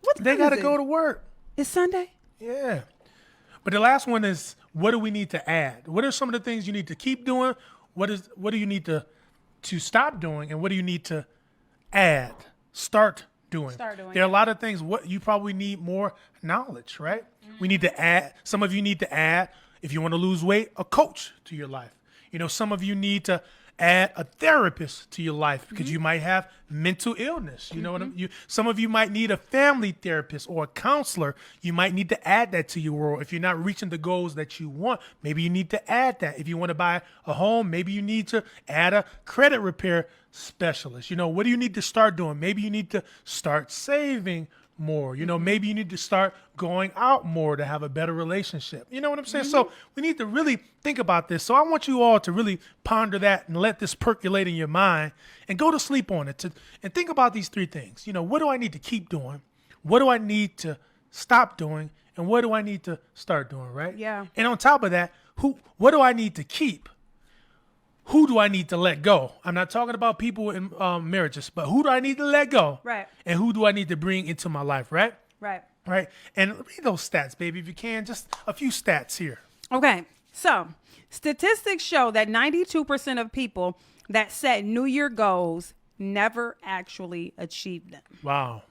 What They time got to is go it? to work. It's Sunday. Yeah. But the last one is, what do we need to add? What are some of the things you need to keep doing? What do you need to stop doing, and what do you need to start doing. Start doing, There are a lot of things. What you probably need more knowledge, right? We need to add. Some of you need to add, if you want to lose weight, a coach to your life. Some of you need to add a therapist to your life because you might have mental illness. You know what some of you might need a family therapist or a counselor. You might need to add that to your world. If you're not reaching the goals that you want, maybe you need to add that. If you want to buy a home, maybe you need to add a credit repair specialist. What do you need to start doing? Maybe you need to start saving more. Maybe you need to start going out more to have a better relationship. You know what I'm saying? So we need to really think about this. So I want you all to really ponder that and let this percolate in your mind and go to sleep on it and think about these three things. What do I need to keep doing? What do I need to stop doing? And what do I need to start doing? Right? Yeah. And on top of that, what do I need to keep? Who do I need to let go? I'm not talking about people in marriages, but who do I need to let go? Right. And who do I need to bring into my life, right? Right. Right. And read those stats, baby, if you can. Just a few stats here. Okay. So statistics show that 92% of people that set New Year goals never actually achieve them. Wow.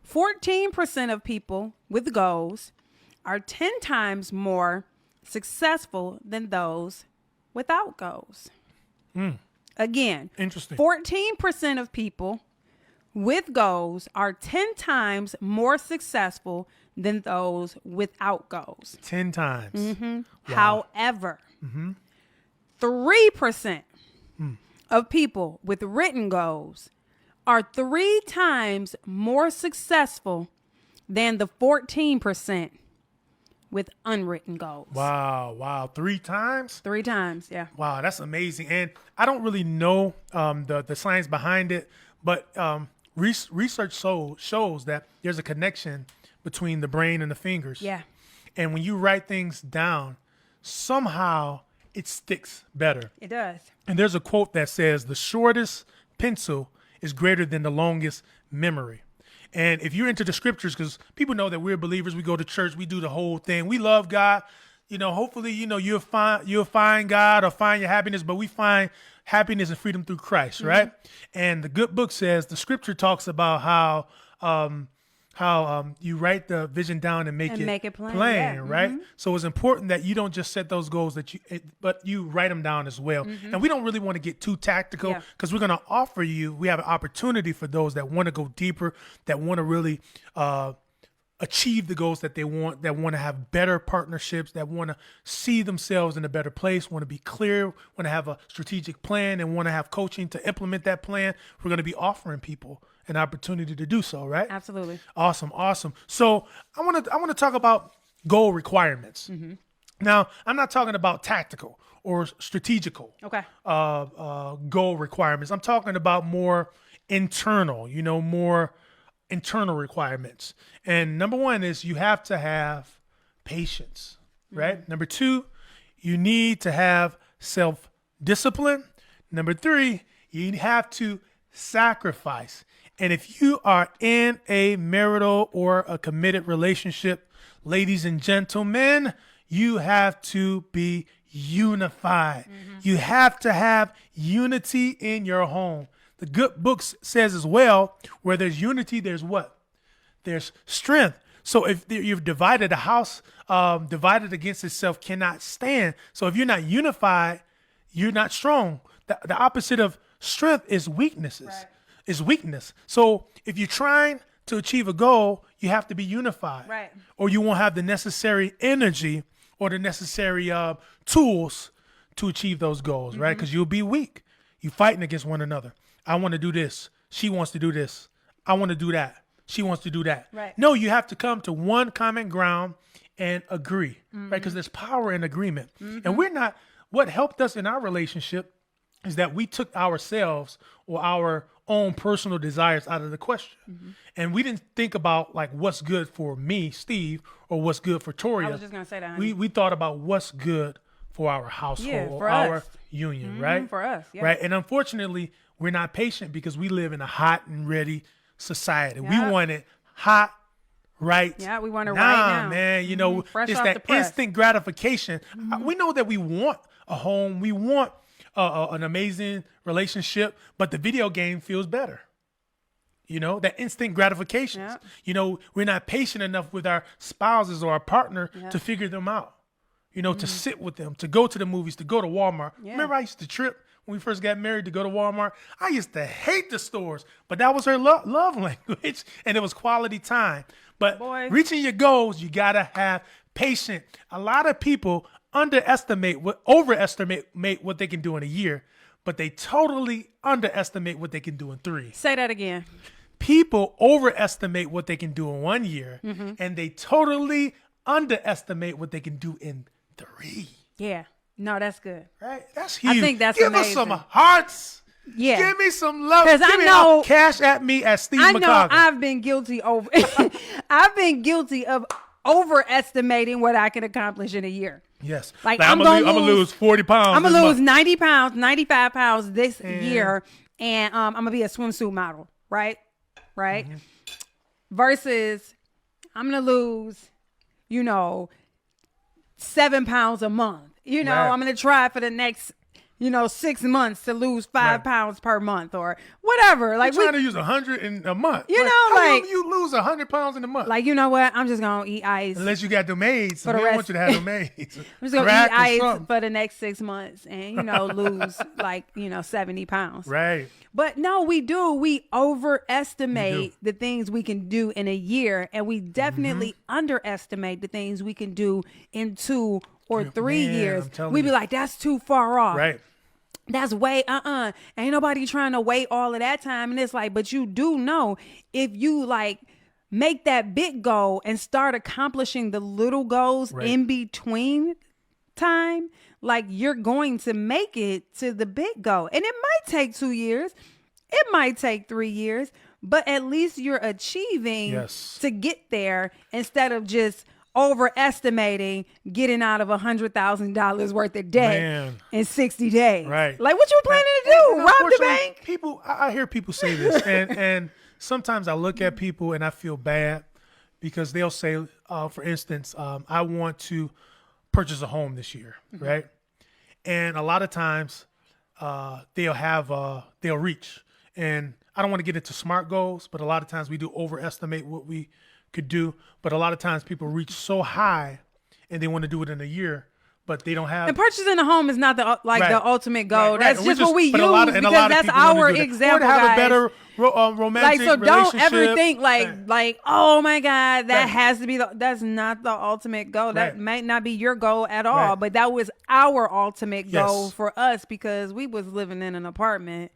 14% of people with goals are 10 times more successful than those without goals. Again, Interesting. 14% of people with goals are 10 times more successful than those without goals. 10 times. Wow. However, 3% of people with written goals are 3 times more successful than the 14% with unwritten goals. Wow. 3 times? 3 times, yeah. Wow, that's amazing. And I don't really know the science behind it, but research shows that there's a connection between the brain and the fingers. Yeah. And when you write things down, somehow it sticks better. It does. And there's a quote that says, the shortest pencil is greater than the longest memory. And if you're into the scriptures, because people know that we're believers, we go to church, we do the whole thing. We love God. Hopefully, you'll find God or find your happiness, but we find happiness and freedom through Christ, right? And the good book says, the scripture talks about how you write the vision down and make it plain, yeah. right? So it's important that you don't just set those goals but you write them down as well. And we don't really want to get too tactical because we're going to offer you, we have an opportunity for those that want to go deeper, that want to really achieve the goals that they want, that want to have better partnerships, that want to see themselves in a better place, want to be clear, want to have a strategic plan, and want to have coaching to implement that plan. We're going to be offering people an opportunity to do so, right? Absolutely. Awesome. So I want to talk about goal requirements. Now, I'm not talking about tactical or strategical goal requirements. I'm talking about more internal, more internal requirements. And number one is you have to have patience, right? Number two, you need to have self-discipline. Number three, you have to sacrifice. And if you are in a marital or a committed relationship, ladies and gentlemen, you have to be unified. You have to have unity in your home. The good book says as well, where there's unity, there's what? There's strength. So if you've divided, a house divided against itself cannot stand. So if you're not unified, you're not strong. The opposite of strength is weaknesses. Right. Is weakness. So if you're trying to achieve a goal, you have to be unified. Right. Or you won't have the necessary energy or the necessary tools to achieve those goals, right? Because you'll be weak. You're fighting against one another. I want to do this. She wants to do this. I want to do that. She wants to do that. Right. No, you have to come to one common ground and agree, right? Because there's power in agreement. And what helped us in our relationship is that we took ourselves or our own personal desires out of the question. And we didn't think about like what's good for me, Steve, or what's good for Toria. I was just going to say that, honey. We thought about what's good for our household for or our us. union, right? For us, yeah. Right. And unfortunately, we're not patient because we live in a hot and ready society. We Yeah. want it hot, right? Yeah, we want it now, right now. man. Fresh It's off the that press. instant gratification. We know that we want a home. We want an amazing relationship, but the video game feels better. You know, that instant gratification. Yeah. You know, we're not patient enough with our spouses or our partner to figure them out. You know, to sit with them, to go to the movies, to go to Walmart. Yeah. Remember I used to trip when we first got married to go to Walmart? I used to hate the stores, but that was her love language, and it was quality time. But reaching your goals, you got to have patience. A lot of people overestimate what they can do in a year, but they totally underestimate what they can do in 3. Say that again. People overestimate what they can do in 1 year, and they totally underestimate what they can do in 3. Yeah. No, that's good. Right? That's huge. I think that's Give amazing. us some hearts. Yeah. Give me some love. 'Cause Give I me know- cash at me at Steve I know McCoggin. I've been guilty I've been guilty of overestimating what I can accomplish in a year. Yes. Like, I'm gonna gonna lose 40 pounds. I'm this gonna lose month. 90 pounds, 95 pounds this year, and I'm gonna be a swimsuit model, right? Right. Versus, I'm gonna lose, 7 pounds a month. Right. I'm gonna try for the next, 6 months to lose 5 Right. pounds per month or whatever. Like, I'm trying to use 100 in a month. You know, how like- come you lose 100 pounds in a month? you know what? I'm just gonna eat ice. Unless you got them maids. For the We don't rest- want you to have them maids. I'm just gonna Crack eat or ice something. for the next 6 months and lose 70 pounds. Right. But no, we do. We overestimate the things we can do in a year, and we definitely underestimate the things we can do in 2 or 3 Man, years. I'm telling We be you. like, that's too far off. Right. That's way ain't nobody trying to wait all of that time. And it's like, but you do know, if you make that big goal and start accomplishing the little goals Right. in between time, you're going to make it to the big goal. And it might take 2 years, it might take 3 years, but at least you're achieving Yes. to get there, instead of just overestimating getting out of $100,000 worth of debt Man. in 60 days. Right. Like, what you planning to do? And Rob the unfortunately, bank? People, I hear people say this, and sometimes I look at people and I feel bad because they'll say, for instance, I want to purchase a home this year, right? And a lot of times they'll reach, and I don't want to get into SMART goals, but a lot of times we do overestimate what we could do. But a lot of times people reach so high and they want to do it in a year, but they don't have. And purchasing a home is not the the ultimate goal. Right, That's right. just We're what we use, but a lot of because that's people wanna our do that. example, Or to have guys. a better romantic So don't ever relationship. think like, oh my God, that has to be that's not the ultimate goal. That Right. might not be your goal at all, Right. but that was our ultimate goal Yes. for us, because we was living in an apartment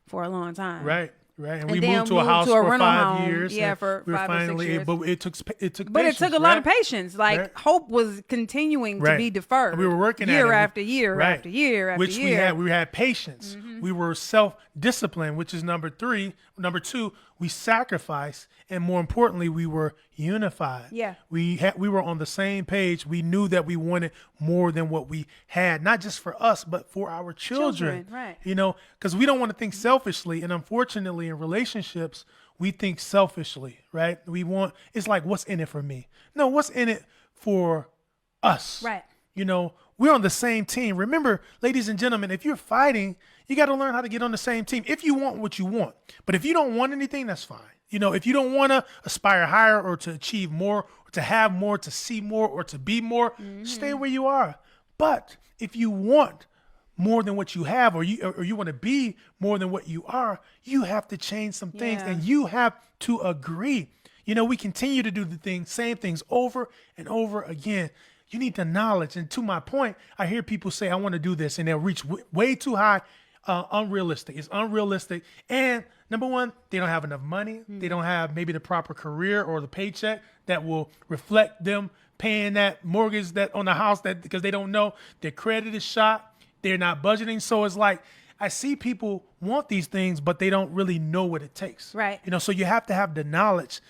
for a long time. Right. Right, and And we then moved to a house to a for rental 5 home. years. Yeah, and for we were 5 or 6 finally, years. But it took But patience, it took a lot of right? patience. Right. Hope was continuing to Right. be deferred. And we were working at year it. after year Right. after year after which year. we had patience. We were self-disciplined, which is number 3. Number 2, we sacrificed, and more importantly, we were unified. Yeah. We were on the same page. We knew that we wanted more than what we had, not just for us, but for our children. Right. Because we don't want to think selfishly, and unfortunately, in relationships, we think selfishly, right? It's like, what's in it for me? No, what's in it for us? Right. We're on the same team. Remember, ladies and gentlemen, if you're fighting, you got to learn how to get on the same team if you want what you want. But if you don't want anything, that's fine. If you don't want to aspire higher or to achieve more or to have more, to see more or to be more, stay where you are. But if you want more than what you have, or you want to be more than what you are, you have to change some things, Yeah. and you have to agree. We continue to do same things over and over again. You need the knowledge. And to my point, I hear people say, I want to do this, and they'll reach way too high, unrealistic. It's unrealistic. And number one, they don't have enough money. They don't have maybe the proper career or the paycheck that will reflect them paying that mortgage that on the house, that because they don't know their credit is shot. They're not budgeting. So it's like, I see people want these things, but they don't really know what it takes. Right. So you have to have the knowledge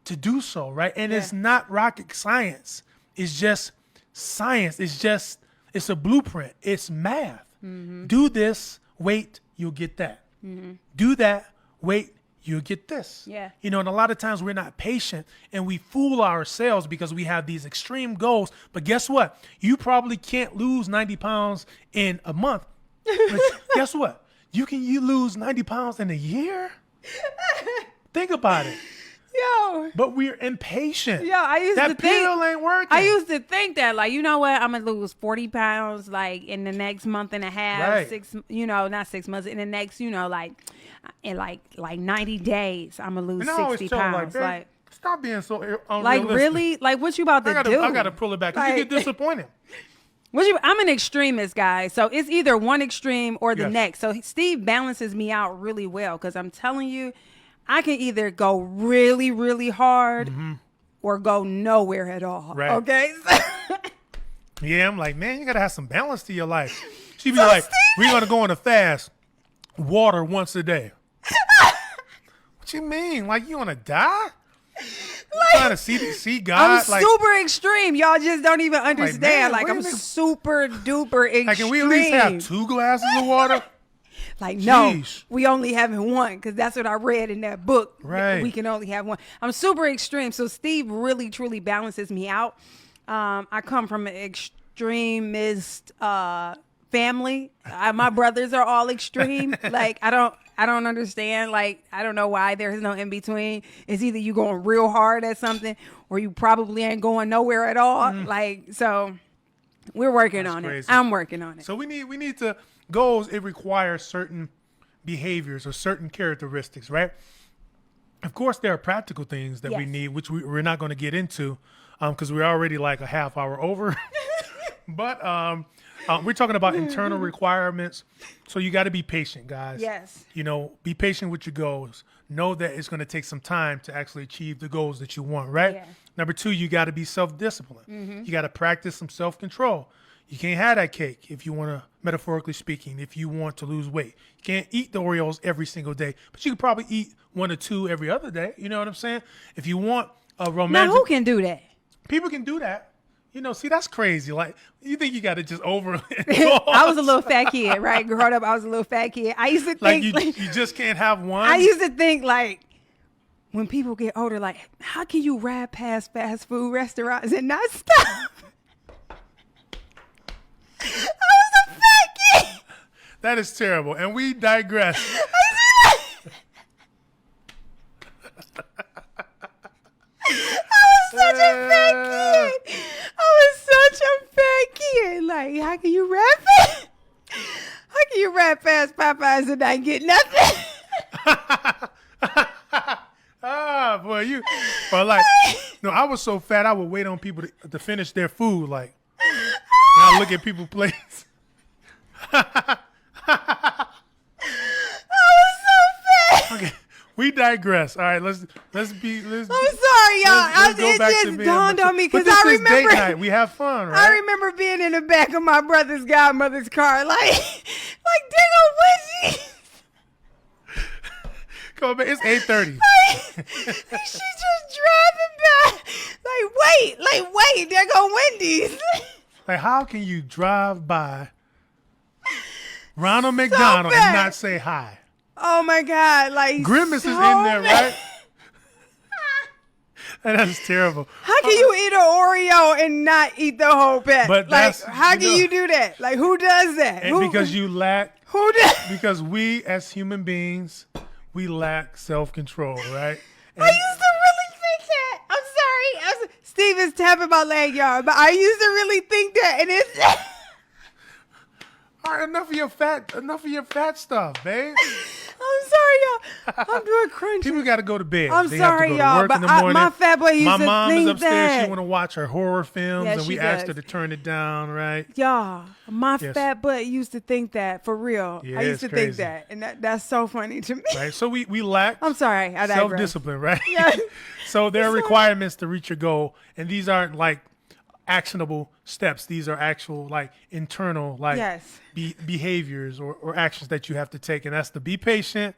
to do so, right? And it's not rocket science. It's just science. It's a blueprint. It's math. Do this, wait, you'll get that. Do that, wait, you'll get this. Yeah. And a lot of times we're not patient, and we fool ourselves because we have these extreme goals. But guess what? You probably can't lose 90 pounds in a month. But guess what? You lose 90 pounds in a year? Think about it. Yo. But we're impatient. Yo, I used that to think pill ain't working. I used to think that, like, you know what? I'm gonna lose 40 pounds, like, in the next month and a half, Right. not 6 months. In the next, like, in like 90 days, I'm gonna lose And I always 60 tell them, pounds. babe, stop being so unrealistic. Like, really? Like, what you about to do? I gotta pull it back. 'Cause you get disappointed. I'm an extremist, guy. So it's either one extreme or the Yes. next. So Steve balances me out really well because I'm telling you, I can either go really, really hard or go nowhere at all. Right. Okay? Yeah, I'm like, man, you gotta have some balance to your life. She be like, we're gonna go on a fast. Water once a day. What you mean? Like you wanna die? Trying to see God? I'm super extreme. Y'all just don't even understand. man, wait a I'm minute. super duper extreme. Like, can we at least have 2 glasses of water? Like, no, Jeez. we only having one because that's what I read in that book. Right. We can only have one. I'm super extreme. So Steve really, truly balances me out. I come from an extremist family. My brothers are all extreme. Like, I don't understand. Like, I don't know why there's no in between. It's either you going real hard at something or you probably ain't going nowhere at all. Like, so we're working on crazy. it. I'm working on it. So we need to goals. It requires certain behaviors or certain characteristics, right? Of course, there are practical things that we Yes. need, which we're not going to get into because we're already like a half hour over. But we're talking about internal requirements. So you got to be patient, guys. Yes. You know, be patient with your goals. Know that it's going to take some time to actually achieve the goals that you want, right? Yeah. Number 2, you got to be self-disciplined. You got to practice some self-control. You can't have that cake if you want to, metaphorically speaking, if you want to lose weight. You can't eat the Oreos every single day, but you could probably eat 1 or 2 every other day. You know what I'm saying? If you want a romantic... Now, who can do that? People can do that. You know, see, that's crazy. Like, you think you got to just over... I was a little fat kid, right? Growing up, I was a little fat kid. I used to think... Like, you just can't have one? I used to think, like, when people get older, like, how can you ride past fast food restaurants and not stop? I was a fat kid. That is terrible. And we digress. Such a fat kid. I was such a fat kid. Like, how can you rap it? How can you rap past Popeyes and not get nothing? Ah, boy, you... Well, like, no, I was so fat, I would wait on people to finish their food, like... And I look at people's plates. I was so fat. Okay, we digress. All right, let's I'm sorry, y'all. let's go It back to just being dawned mature. on me But because this I is remember... date night. We have fun, right? I remember being in the back of my brother's godmother's car, like dang on Wendy. Come on, man. It's 8:30. She's just driving by. Like, wait, there go Wendy's. Like, how can you drive by Ronald McDonald fat. and not say hi? Oh my God, like Grimace so is in there, mad. right? And that's terrible. How can you eat an Oreo and not eat the whole pack? But like, that's- how you can know- you do that? Like, who does that? And because you lack, who does? because we as human beings, we lack self-control, right? I used to really think that. I'm sorry. Steve is tapping my leg, y'all, but I used to really think that, and it's. All right, enough of your fat stuff, babe. I'm sorry, y'all. I'm doing crunchy. People got to go to bed. I'm They sorry, have to go to y'all, work but in the morning. my fat boy used My to mom think is upstairs. that. She want to watch her horror films, Yeah, and we she asked does. her to turn it down, right? Y'all, my Yes. fat butt used to think that for real. Yeah, I used it's to think crazy. that, and that's so funny to me. Right. So we lack I'm sorry, I digress. self-discipline, right? Yeah. So there are requirements to reach your goal, and these aren't like actionable steps. These are actual like internal like Yes. behaviors or actions that you have to take, and that's to be patient,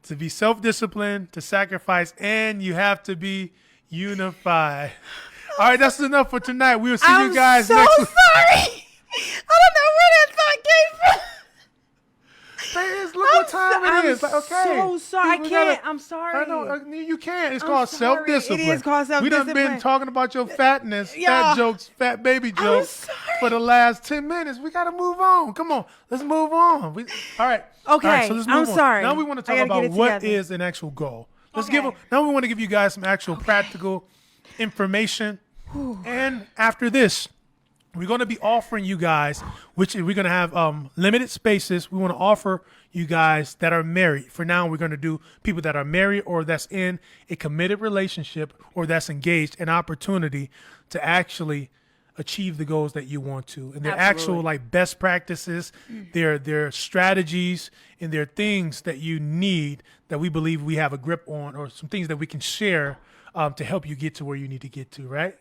to be self-disciplined, to sacrifice, and you have to be unified. All right, that's enough for tonight. We'll see I'm you guys so next week. sorry. I don't know where that thought came from. Look what time it is. Like, okay. so sorry. I People can't. gotta- I'm sorry. I know you can't. It's I'm called sorry. self-discipline. It is called We done self-discipline. been talking about your fatness, Y'all. fat jokes, fat baby jokes sorry. for the last 10 minutes. We got to move on. Come on. Let's move on. All right. Okay, All right, so let's I'm move on. sorry. Now we want to I talk gotta get about it what together. is an actual goal. Let's give them. Now we want to give you guys some actual practical information. And after this, we're going to be offering you guys, which we're going to have limited spaces. We want to offer you guys that are married. For now, we're going to do people that are married or that's in a committed relationship or that's engaged, an opportunity to actually achieve the goals that you want to. And they're actual like best practices, they're strategies, and they're things that you need that we believe we have a grip on, or some things that we can share to help you get to where you need to get to, right?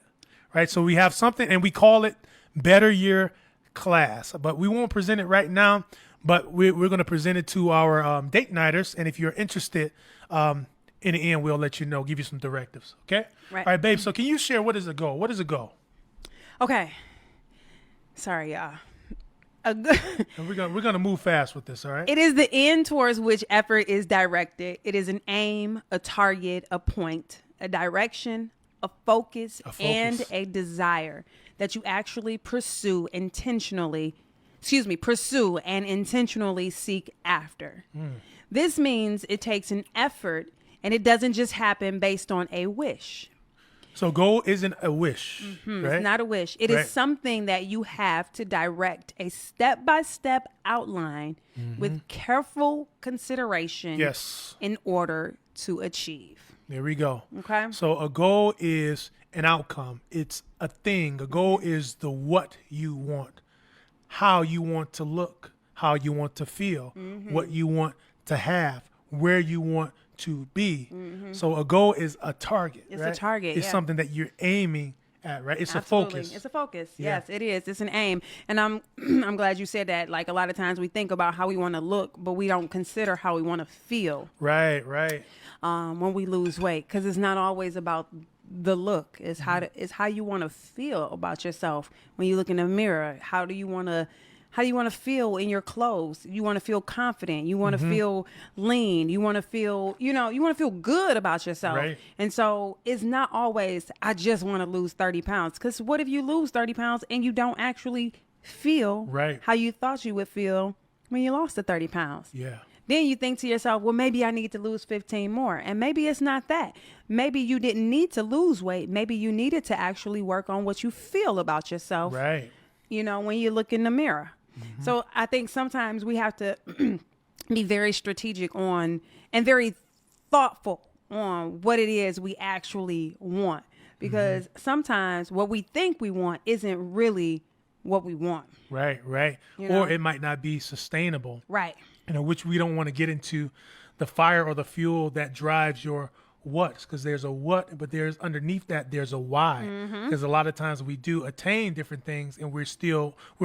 Right. So we have something, and we call it Better Year Class, but we won't present it right now, but we're going to present it to our date nighters. And if you're interested, in the end, we'll let you know, give you some directives. Okay. Right. All right, babe. So can you share what is a goal? What is a goal? Okay. Sorry, y'all. And we're gonna move fast with this. All right. It is the end towards which effort is directed. It is an aim, a target, a point, a direction, a focus, and a desire that you actually pursue and intentionally seek after. This means it takes an effort, and it doesn't just happen based on a wish. So goal isn't a wish, right? It's not a wish. It is something that you have to direct a step-by-step outline with careful consideration in order to achieve. There we go. Okay. So a goal is an outcome. It's a thing. A goal is the what you want, how you want to look, how you want to feel, what you want to have, where you want to be. So a goal is a target. It's right? a target. It's something that you're aiming at, right? It's Absolutely. a focus. It's a focus. Yeah. Yes, it is. It's an aim. And I'm I'm glad you said that. Like, a lot of times we think about how we want to look, but we don't consider how we want to feel. Right. When we lose weight, because it's not always about the look. It's how you want to feel about yourself when you look in the mirror. How do you want to feel in your clothes? You want to feel confident. You want to feel lean. You want to feel, you want to feel good about yourself. Right. And so it's not always, I just want to lose 30 pounds. Because what if you lose 30 pounds and you don't actually feel how you thought you would feel when you lost the 30 pounds? Yeah. Then you think to yourself, well, maybe I need to lose 15 more. And maybe it's not that. Maybe you didn't need to lose weight. Maybe you needed to actually work on what you feel about yourself. Right. When you look in the mirror. So I think sometimes we have to be very strategic on and very thoughtful on what it is we actually want. Because sometimes what we think we want isn't really what we want. Right. Or it might not be sustainable. Right. Which we don't want to get into the fire or the fuel that drives your what's, because there's a what, but there's underneath that there's a why. Because a lot of times we do attain different things and we're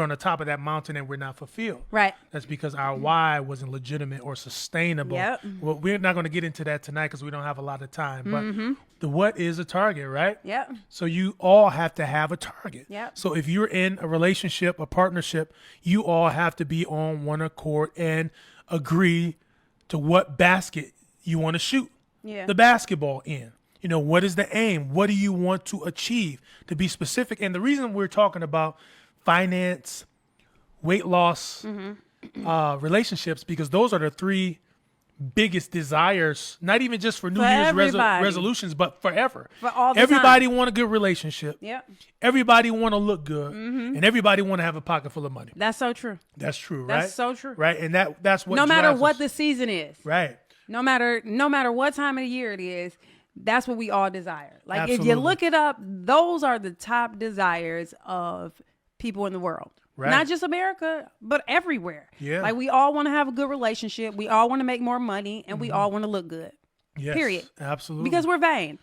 on the top of that mountain and we're not fulfilled. Right. That's because our why wasn't legitimate or sustainable. Yep. Well, we're not going to get into that tonight because we don't have a lot of time. But the what is a target, right? Yep. So you all have to have a target. Yep. So if you're in a relationship, a partnership, you all have to be on one accord and agree to what basket you want to shoot the basketball in. What is the aim? What do you want to achieve? To be specific. And the reason we're talking about finance, weight loss, relationships, because those are the three biggest desires, not even just for New Year's resolutions, but forever. For all the everybody time. want a good relationship. Yep. Everybody want to look good, and everybody want to have a pocket full of money. That's so true. That's true, right? That's so true. Right, and that's what. No matter drives what us. the season is. Right. No matter what time of the year it is, that's what we all desire. Like, Absolutely. if you look it up, those are the top desires of people in the world. Right. Not just America, but everywhere. Yeah. Like, we all want to have a good relationship. We all want to make more money, and we all want to look good. Yes, Period. Absolutely. Because we're vain.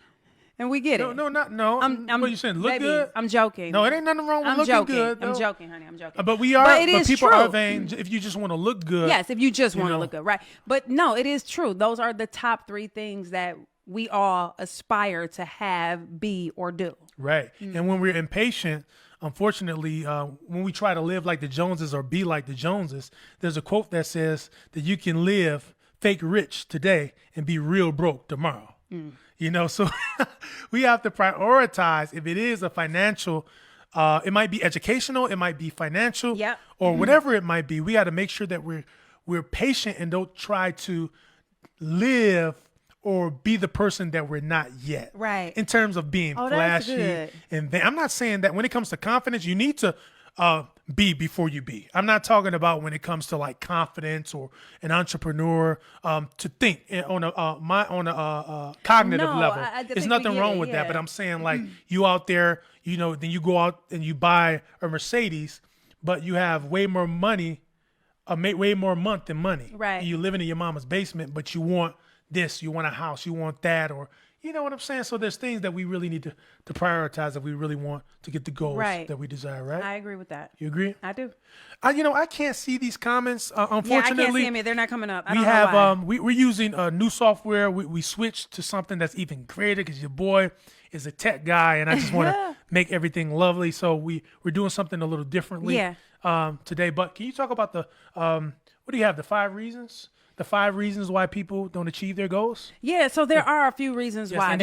And we get it. No. What are you saying? Look baby, good? I'm joking. No, it ain't nothing wrong with I'm looking joking. good. I'm though. joking, honey. I'm joking. But we are. But it is people true. are vain if you just want to look good. Yes, if you just want to look good, right? But no, it is true. Those are the top three things that we all aspire to have, be, or do. Right. And when we're impatient, unfortunately, when we try to live like the Joneses or be like the Joneses, there's a quote that says that you can live fake rich today and be real broke tomorrow. So we have to prioritize. If it is a financial, it might be educational, it might be financial, or whatever it might be. We got to make sure that we're patient and don't try to live or be the person that we're not yet. Right. In terms of being that's flashy. good. And I'm not saying that when it comes to confidence, you need to be before you be. I'm not talking about when it comes to like confidence or an entrepreneur to think on a cognitive level. There's nothing wrong with that. But I'm saying like you out there, then you go out and you buy a Mercedes, but you have way more money, way more month than money. Right. And you're living in your mama's basement, but you want this, you want a house, you want that, or you know what I'm saying? So there's things that we really need to prioritize if we really want to get the goals that we desire, right? I agree with that. You agree? I do. I can't see these comments. Unfortunately, Yeah, I can't see them. They're not coming up. I we don't know have why. we're using new software. We switched to something that's even greater because your boy is a tech guy, and I just want to make everything lovely. So we're doing something a little differently today. But can you talk about the what do you have? The 5 reasons. The 5 reasons why people don't achieve their goals. Yeah, so there are a few reasons why. And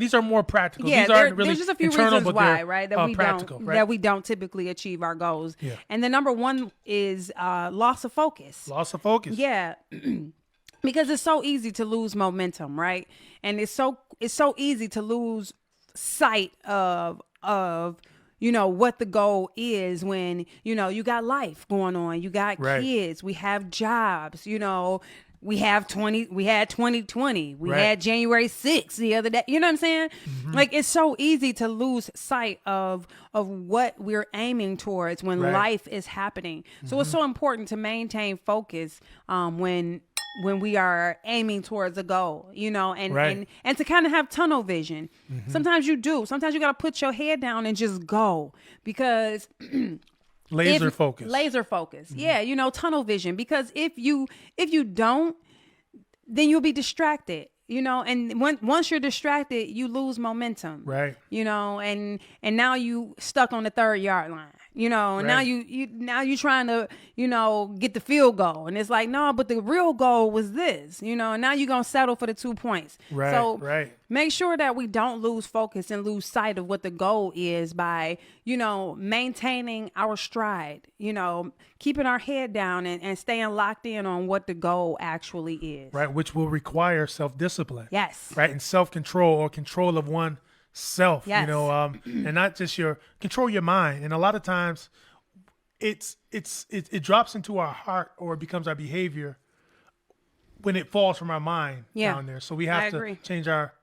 these are more practical. Yeah, these aren't really there's just a few internal, reasons but why, they're, right? That we practical, don't right? that we don't typically achieve our goals. Yeah. And the number one is loss of focus. Loss of focus. Yeah. Because it's so easy to lose momentum, right? And it's so easy to lose sight of what the goal is when, you got life going on, you got kids, we have jobs, we had 2020, we had January 6th the other day, you know what I'm saying? Like, it's so easy to lose sight of what we're aiming towards when life is happening. So it's so important to maintain focus when we are aiming towards a goal, and to kind of have tunnel vision. Sometimes you do. Sometimes you got to put your head down and just go because laser focus. Yeah, tunnel vision. Because if you don't, then you'll be distracted. And once you're distracted, you lose momentum. Right. And now you stuck on the 3rd yard line. And now you trying to, get the field goal. And it's like, no, but the real goal was this, and now you're going to settle for the 2 points. Right. So right. Make sure that we don't lose focus and lose sight of what the goal is by, maintaining our stride, keeping our head down and staying locked in on what the goal actually is. Right. Which will require self-discipline. Yes. Right. And self-control or control of one self, yes. And not just control your mind. And a lot of times it drops into our heart or it becomes our behavior when it falls from our mind down there. So we have to change our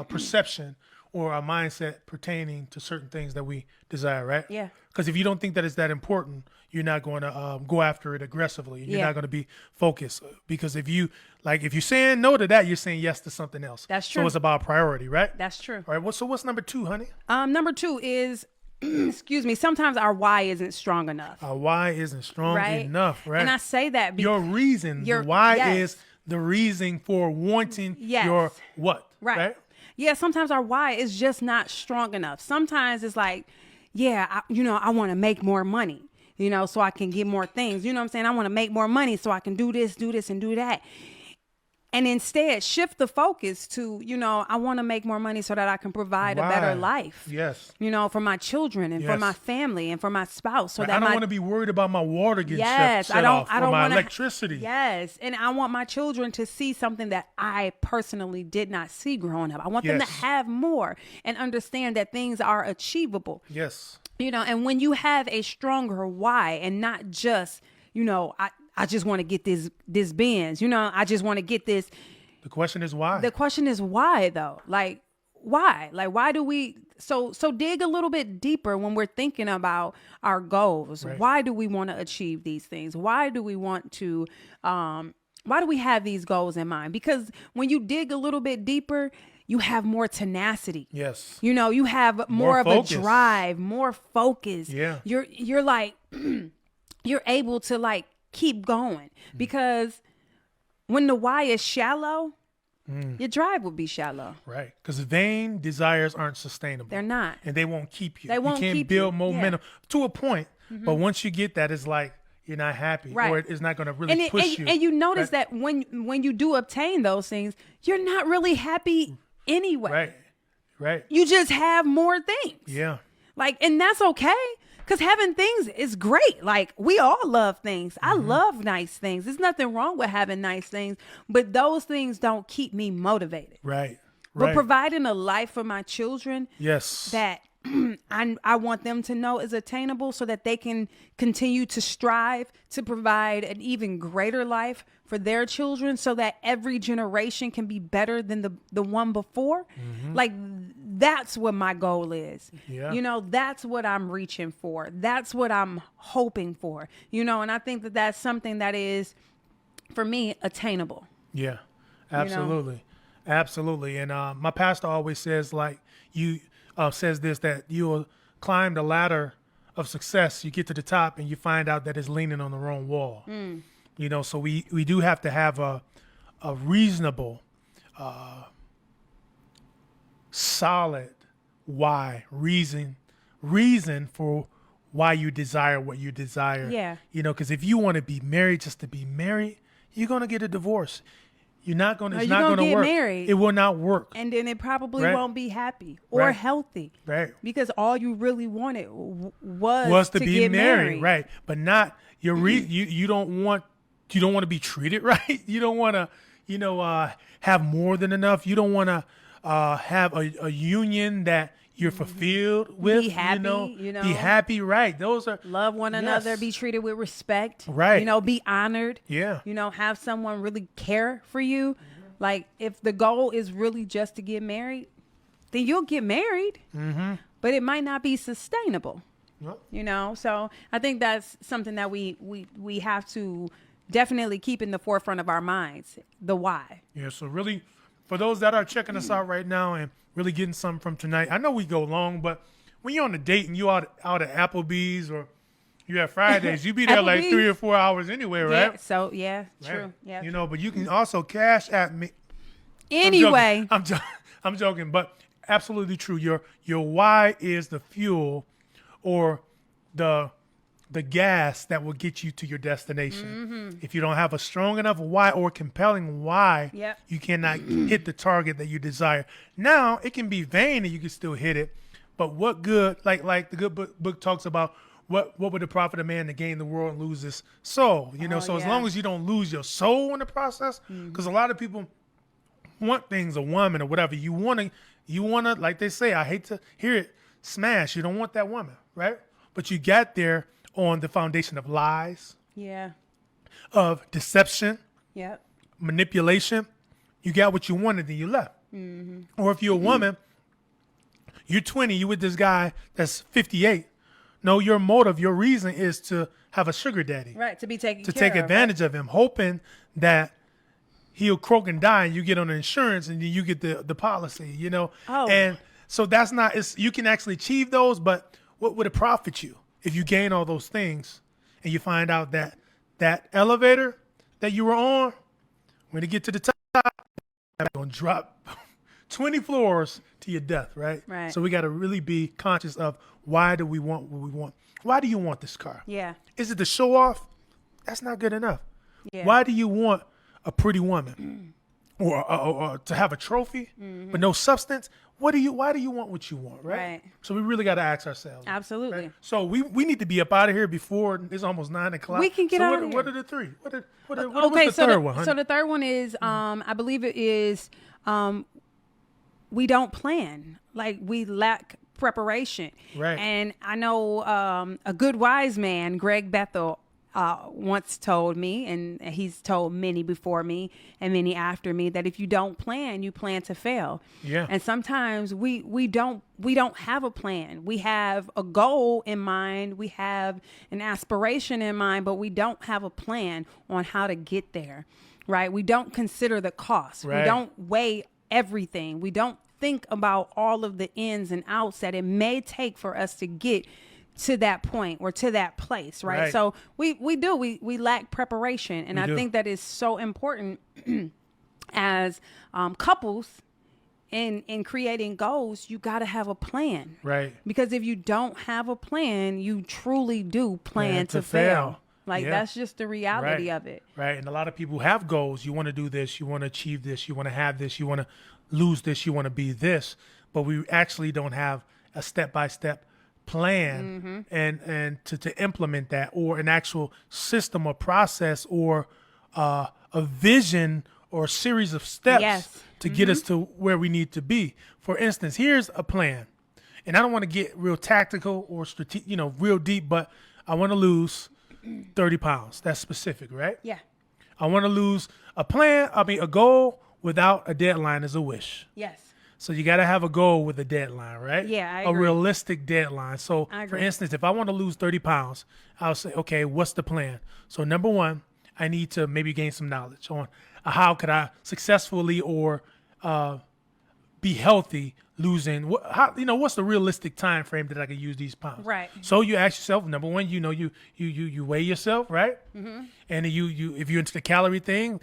perception or our mindset pertaining to certain things that we desire, right? Yeah. Because if you don't think that it's that important, you're not going to go after it aggressively. You're not going to be focused. Because if you're saying no to that, you're saying yes to something else. That's true. So it's about priority, right? That's true. All right. So what's number 2, honey? Number 2 is, excuse me, sometimes our why isn't strong enough. Our why isn't strong enough, right? And I say that because your reason, the why is the reason for wanting your what, right? Yeah, sometimes our why is just not strong enough. Sometimes it's like, I want to make more money, so I can get more things. You know what I'm saying? I want to make more money so I can do this, and do that. And instead shift the focus to, I want to make more money so that I can provide a better life. Yes. For my children and for my family and for my spouse. So that I don't want to be worried about my water getting shut off or my electricity. Yes. And I want my children to see something that I personally did not see growing up. I want them to have more and understand that things are achievable. Yes. And when you have a stronger why and not just, I just want to get this Benz, I just want to get this. The question is why? The question is why though? Like, why? Like, why do we, so dig a little bit deeper when we're thinking about our goals. Right. Why do we want to achieve these things? Why do we want to, why do we have these goals in mind? Because when you dig a little bit deeper, you have more tenacity. Yes. You have more of focus. A drive, more focus. Yeah. You're like, you're able to like, keep going because when the why is shallow, your drive will be shallow. Right. Because vain desires aren't sustainable. They're not. And they won't keep you. They won't You can't keep build you. momentum to a point. But once you get that, it's like you're not happy or it's not going to really push you. And you notice that when you do obtain those things, you're not really happy anyway. Right. You just have more things. Yeah. Like, and that's okay. Because having things is great. Like, we all love things. I love nice things. There's nothing wrong with having nice things, but those things don't keep me motivated. Right. But providing a life for my children, Yes. that I want them to know is attainable, so that they can continue to strive to provide an even greater life for their children, so that every generation can be better than the one before. Like, that's what my goal is. Yeah. You know, that's what I'm reaching for. That's what I'm hoping for. You know, and I think that that's something that is, for me, attainable. Yeah, absolutely. Absolutely. And my pastor always says, like, says this, that you'll climb the ladder of success. You get to the top and you find out that it's leaning on the wrong wall. You know, so we do have to have a reasonable, solid reason for why you desire what you desire. Yeah. You know, because if you want to be married just to be married, you're going to get a divorce. You're not going to, it's not going to work. Married, it will not work. and then it probably Right. won't be happy or Right. healthy. Right. Because all you really wanted Was to be get married. Right. But not you don't want to be treated right. You don't want to, have more than enough. You don't want to have a union that you're fulfilled with. Be happy, Be happy. Right. Those are Love one another, Yes. be treated with respect. Right. You know, be honored. Yeah. You know, have someone really care for you. Like, if the goal is really just to get married, then you'll get married. But it might not be sustainable. Yep. You know, so I think that's something that we have to definitely keep in the forefront of our minds. The why. Yeah, so really, for those that are checking us out right now and really getting something from tonight, I know we go long, but when you're on a date and you out at Applebee's or you at Fridays, you be there like Applebee's. 3 or 4 hours anyway, right? Yeah, so yeah, Right. true. Yeah. You know, but you can also cash at me. Anyway, I'm joking, but absolutely true. Your why is the fuel or the gas that will get you to your destination. If you don't have a strong enough why or compelling why, Yep. you cannot hit the target that you desire. Now, it can be vain and you can still hit it, but what good, like the good book talks about, what would it profit a man to gain the world and lose his soul? You know, Oh, so as yeah. long as you don't lose your soul in the process, because a lot of people want things, a woman or whatever. You want to, like they say, I hate to hear it, smash. You don't want that woman, right? But you got there on the foundation of lies, yeah. of deception, Yep. manipulation. You got what you wanted, then you left. Or if you're a woman, you're 20, you with this guy that's 58. No, your motive, your reason is to have a sugar daddy. Right, to be taken To care take of, advantage of him, hoping that he'll croak and die and you get on the insurance and then you get the policy, Oh. And so that's not, you can actually achieve those, but what would it profit you if you gain all those things and you find out that that elevator that you were on, when you get to the top, it's going to drop 20 floors to your death, right? Right. So we got to really be conscious of, why do we want what we want? Why do you want this car? Yeah. Is it to show off? That's not good enough. Yeah. Why do you want a pretty woman or to have a trophy but no substance? Why do you want what you want, right? Right. So we really got to ask ourselves. Absolutely. Right? So we need to be up out of here before it's almost 9 o'clock. We can get so out what, of what here. are the three? What's Okay, the so third one, honey? so the third one is I believe it is we don't plan. Like, we lack preparation. Right. And I know a good wise man, Greg Bethel, once told me, and he's told many before me and many after me, that if you don't plan, you plan to fail. Yeah. And sometimes we don't have a plan. We have a goal in mind, we have an aspiration in mind, but we don't have a plan on how to get there. Right? We don't consider the cost. Right. We don't weigh everything. We don't think about all of the ins and outs that it may take for us to get to that point or to that place, right? Right. So we lack preparation, and We I do. think that is so important as couples in creating goals. You got to have a plan, Right. Because if you don't have a plan, you truly do plan to fail. Like, Yeah. that's just the reality Right. of it. Right. And a lot of people have goals. You want to do this. You want to achieve this. You want to have this. You want to lose this. You want to be this. But we actually don't have a step-by-step plan and to implement that, or an actual system or process, or a vision or a series of steps to get us to where we need to be. For instance, here's a plan. And I don't want to get real tactical or real deep, but I want to lose 30 pounds. That's specific, right? Yeah. I want to lose a goal without a deadline is a wish. Yes. So you got to have a goal with a deadline, right? Yeah, I A agree. realistic deadline. So, I for agree. instance, if I want to lose 30 pounds, I'll say, okay, what's the plan? So, number one, I need to maybe gain some knowledge on how could I successfully or be healthy losing. What's the realistic time frame that I could use these pounds? Right. So you ask yourself, number one, you weigh yourself, right? Mm-hmm. And you if you're into the calorie thing,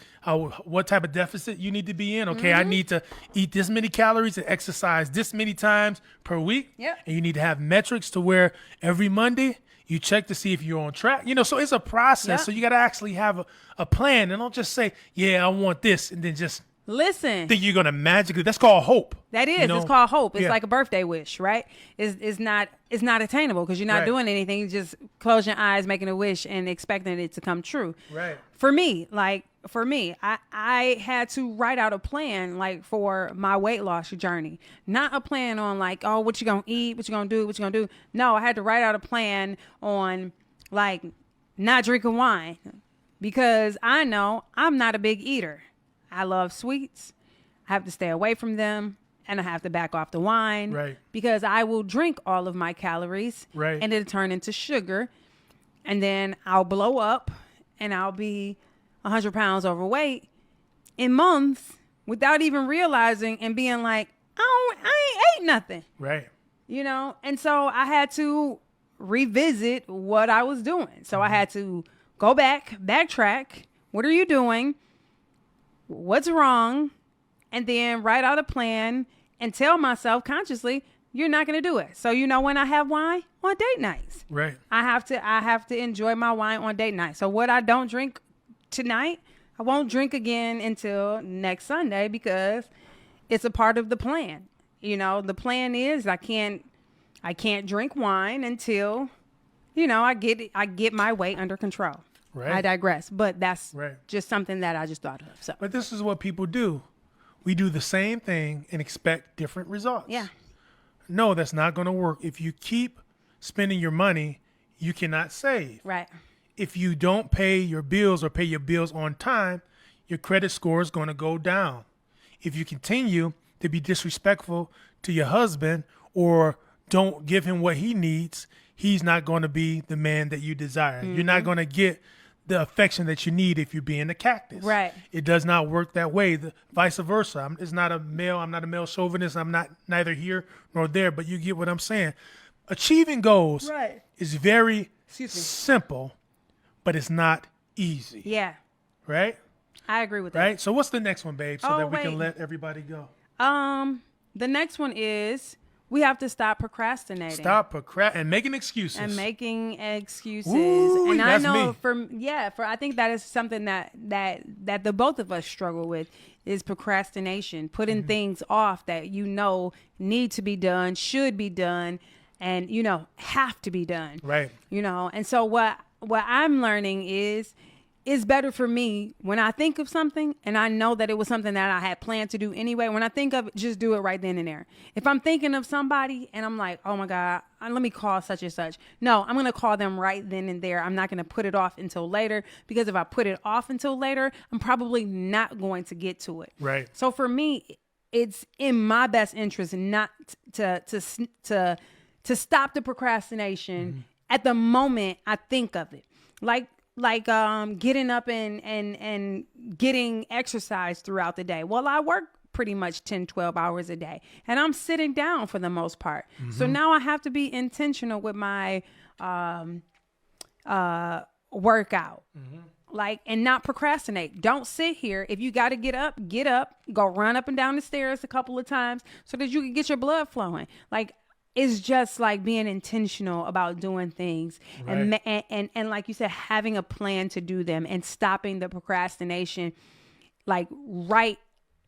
what type of deficit you need to be in? Okay, I need to eat this many calories and exercise this many times per week. Yep. And you need to have metrics to where every Monday you check to see if you're on track. So it's a process. Yep. So you got to actually have a plan, and don't just say, yeah, I want this, and then just Listen. think you're going to magically. That's called hope. That is. It's called hope. It's Yeah. like a birthday wish, right? It's not attainable because you're not Right. doing anything. You just close your eyes, making a wish, and expecting it to come true. Right. For me, I had to write out a plan for my weight loss journey. Not a plan on what you gonna eat, what you gonna do, what you gonna do. No, I had to write out a plan on not drinking wine because I know I'm not a big eater. I love sweets. I have to stay away from them, and I have to back off the wine. Right. Because I will drink all of my calories. Right. And it'll turn into sugar. And then I'll blow up, and I'll be 100 pounds overweight in months without even realizing and being like, I ain't ate nothing. Right. And so I had to revisit what I was doing. So I had to go backtrack. What are you doing? What's wrong? And then write out a plan and tell myself consciously, you're not going to do it. So when I have wine? On date nights. Right. I have to enjoy my wine on date night. So what I don't drink tonight, I won't drink again until next Sunday because it's a part of the plan. The plan is I can't drink wine until I get my weight under control. Right. I digress, but that's Right. just something that I just thought of. So But this is what people do. We do the same thing and expect different results. yeah, No, that's not going to work. If you keep spending your money, you cannot save. right. If you don't pay your bills or pay your bills on time, your credit score is going to go down. If you continue to be disrespectful to your husband or don't give him what he needs, he's not going to be the man that you desire. You're not going to get the affection that you need if you're being a cactus. Right. It does not work that way. Vice versa. I'm not a male chauvinist. I'm not neither here nor there, but you get what I'm saying. Achieving goals Right. is very simple, but it's not easy. Yeah, Right? I agree with that. Right? So what's the next one, babe, so Oh, that we can wait. let everybody go? The next one is we have to stop procrastinating. Stop and making excuses. And making excuses. Ooh, and I that's know me. I think that is something that the both of us struggle with is procrastination, putting things off that need to be done, should be done, and have to be done. Right. And so what I'm learning is it's better for me when I think of something and I know that it was something that I had planned to do anyway. When I think of it, just do it right then and there. If I'm thinking of somebody and I'm like, oh my God, let me call such and such. No, I'm going to call them right then and there. I'm not going to put it off until later because if I put it off until later, I'm probably not going to get to it. Right. So for me, it's in my best interest not to stop the procrastination at the moment I think of it. Like getting up and getting exercise throughout the day. Well, I work pretty much 10, 12 hours a day and I'm sitting down for the most part. So now I have to be intentional with my workout. And not procrastinate. Don't sit here. If you got to get up, go run up and down the stairs a couple of times so that you can get your blood flowing. It's just being intentional about doing things Right. and like you said, having a plan to do them and stopping the procrastination right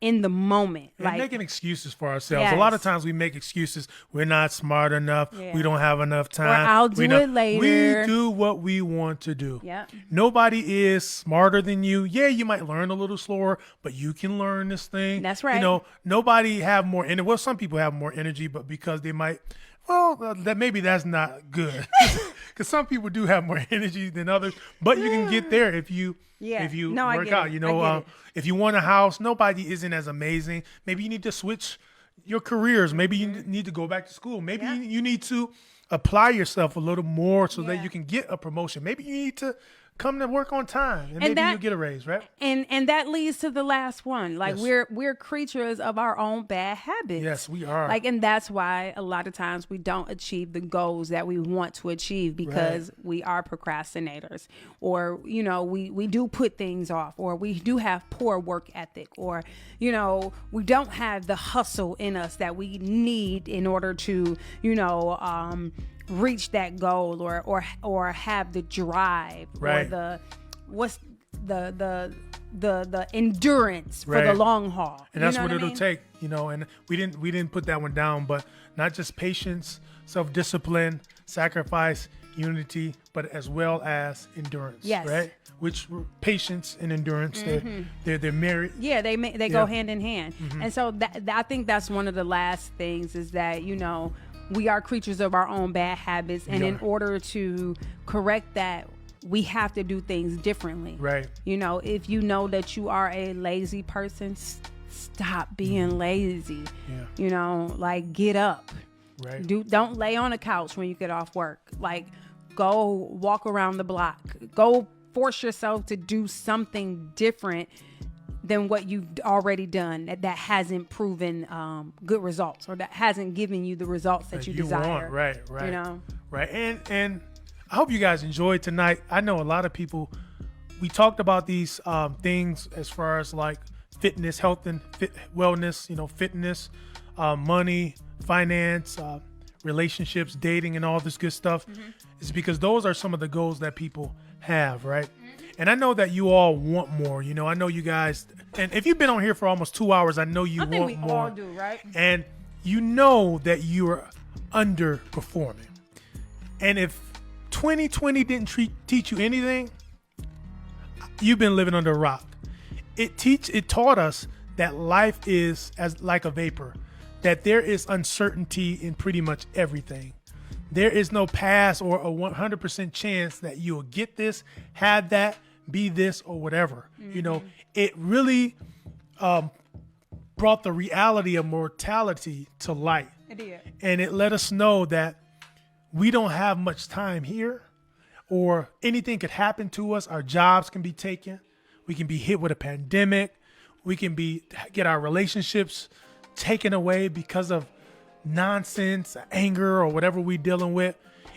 in the moment. And Like making excuses for ourselves. Yes. A lot of times we make excuses. We're not smart enough. Yeah. We don't have enough time. I'll do it later. We do what we want to do. Yeah. Nobody is smarter than you. Yeah, you might learn a little slower, but you can learn this thing. That's right. You know, nobody have more energy. Well, some people have more energy, but because they might, that maybe that's not good. Because some people do have more energy than others, but you can get there if you work out. You know, if you want a house, nobody isn't as amazing. Maybe you need to switch your careers. Maybe you need to go back to school. Maybe you need to apply yourself a little more so that you can get a promotion. Maybe you need to come to work on time, and maybe you get a raise, right? And that leads to the last one. Like Yes. we're creatures of our own bad habits. Yes, we are. Like, and that's why a lot of times we don't achieve the goals that we want to achieve because we are procrastinators, or you know, we do put things off, or we do have poor work ethic, or you know, we don't have the hustle in us that we need in order to, you know, reach that goal, or have the drive, Right. or the endurance for the long haul. And that's You know what I it'll mean? take, you know. And we didn't put that one down, but not just patience, self-discipline, sacrifice, unity, but as well as endurance. Yes. Right. Which patience and endurance, they're married. Yeah, they go hand in hand. Mm-hmm. And so I think that's one of the last things is that, you know, we are creatures of our own bad habits. And in order to correct that, we have to do things differently. Right. You know, if you know that you are a lazy person, stop being lazy. Yeah. You know, like get up. Right. Don't lay on a couch when you get off work. Like go walk around the block. Go force yourself to do something different than what you've already done that hasn't proven good results, or that hasn't given you the results that you desire. Want. Right. You know? Right. And I hope you guys enjoyed tonight. I know a lot of people, we talked about these things as far as like fitness, health and wellness, you know, fitness, money, finance, relationships, dating, and all this good stuff. It's because those are some of the goals that people have, right? And I know that you all want more. You know, I know you guys, and if you've been on here for almost 2 hours, I know you want more. I think we all do, right? And you know that you are underperforming. And if 2020 didn't teach you anything, you've been living under a rock. It taught us that life is as like a vapor, that there is uncertainty in pretty much everything. There is no pass or a 100% chance that you'll get this, have that, be this, or whatever. You know, it really brought the reality of mortality to light. It did. And it let us know that we don't have much time here, or anything could happen to us. Our jobs can be taken. We can be hit with a pandemic. We can get our relationships taken away because of nonsense, anger, or whatever we're dealing with.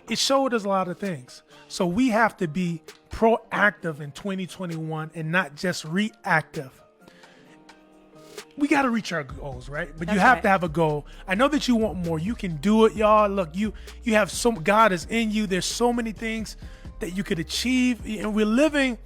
It showed us a lot of things. So we have to be proactive in 2021 and not just reactive. We got to reach our goals, right? But you have to have a goal. I know that you want more. You can do it, y'all. Look, you have God is in you. There's so many things that you could achieve, and we're living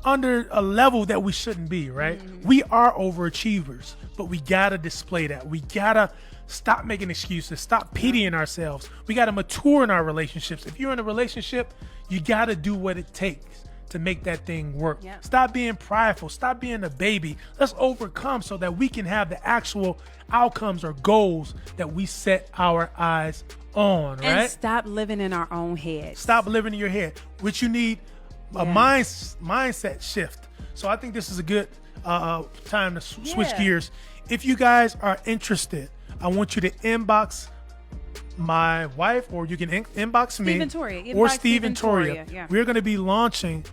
under a level that we shouldn't be, right? We are overachievers, but we got to display that. We got to stop making excuses, stop pitying ourselves. We got to mature in our relationships. If you're in a relationship, you got to do what it takes to make that thing work. Yeah. Stop being prideful. Stop being a baby. Let's overcome so that we can have the actual outcomes or goals that we set our eyes on, right? And stop living in our own heads. Stop living in your head, which you need a mindset shift. So I think this is a good time to switch gears. If you guys are interested, I want you to inbox my wife, or you can inbox me, Steve and Toria. or Steve and Toria. Yeah. We're going to be launching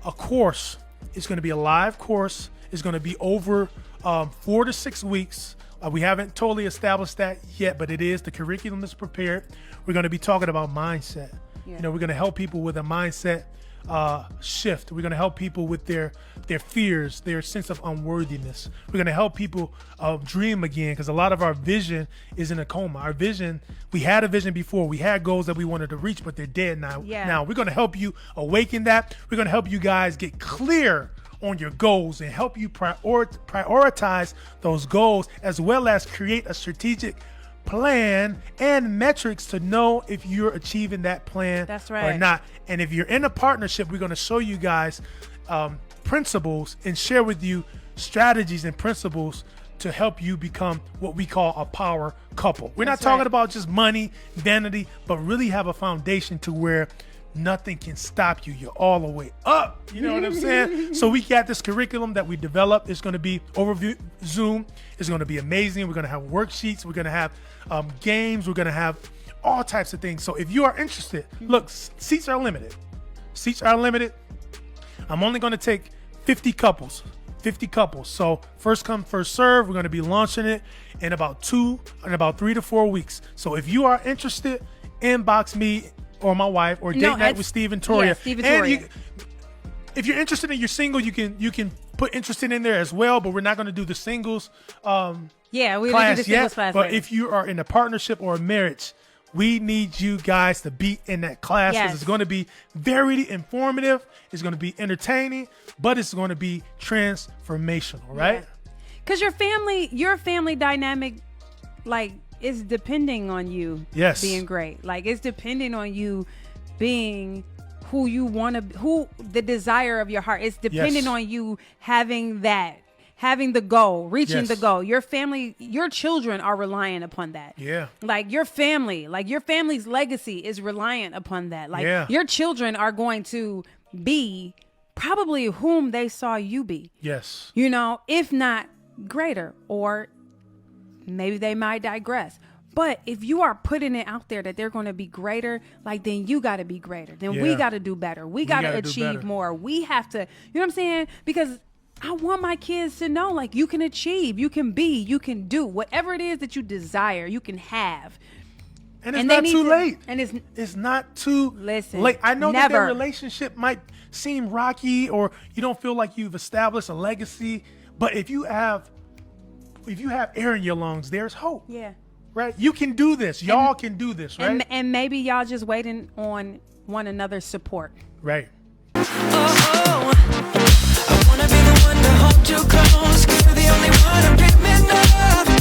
a course. It's going to be a live course. It's going to be over 4 to 6 weeks. We haven't totally established that yet, but it is. The curriculum is prepared. We're going to be talking about mindset. Yeah. You know, we're going to help people with a mindset shift. We're going to help people with their fears, their sense of unworthiness. We're going to help people dream again, because a lot of our vision is in a coma. Our vision, we had a vision before. We had goals that we wanted to reach, but they're dead now. Yeah. Now we're going to help you awaken that. We're going to help you guys get clear on your goals and help you prioritize those goals, as well as create a strategic plan and metrics to know if you're achieving that plan That's right. or not. And if you're in a partnership, we're going to show you guys principles and share with you strategies and principles to help you become what we call a power couple. We're That's not talking right. about just money, vanity, but really have a foundation to where nothing can stop you. You're all the way up. You know what I'm saying? So we got this curriculum that we developed. It's going to be over Zoom. It's going to be amazing. We're going to have worksheets. We're going to have games. We're going to have all types of things. So if you are interested, look, seats are limited. Seats are limited. I'm only going to take 50 couples. 50 couples. So first come, first serve. We're going to be launching it in about 3 to 4 weeks. So if you are interested, inbox me or my wife or date night with Steve and Toria. Yeah, Steve and Toria. If you're interested and you're single, you can put interested in there as well, but we're not going to do the singles Yeah, we class do the yet. singles class. But later. if you are in a partnership or a marriage, we need you guys to be in that class because Yes. it's going to be very informative. It's going to be entertaining, but it's going to be transformational, right? Because your family dynamic, like, is depending on you Yes. being great. Like, it's depending on you being who you want to, who the desire of your heart. It's depending Yes. on you having the goal, reaching Yes. the goal. Your family, your children are reliant upon that. Yeah. Like your family's legacy is reliant upon that. Like Yeah. your children are going to be probably whom they saw you be. Yes. You know, if not greater, or maybe they might digress. But if you are putting it out there that they're going to be greater, like, then you got to be greater. Then we Yeah. got to do better. We got to gotta do achieve better. more. We have to, you know what I'm saying? Because I want my kids to know, like, you can achieve, you can be, you can do whatever it is that you desire, you can have. And it's And they not need too to- late. and it's not too Listen, late. I know that their never. relationship might seem rocky or you don't feel like you've established a legacy, but if you have air in your lungs, there's hope. Yeah. Right? You can do this. Y'all can do this, right? And maybe y'all just waiting on one another's support. Right. Oh, I wanna be the one to hold you close. 'Cause you're the only one I'm dreaming of.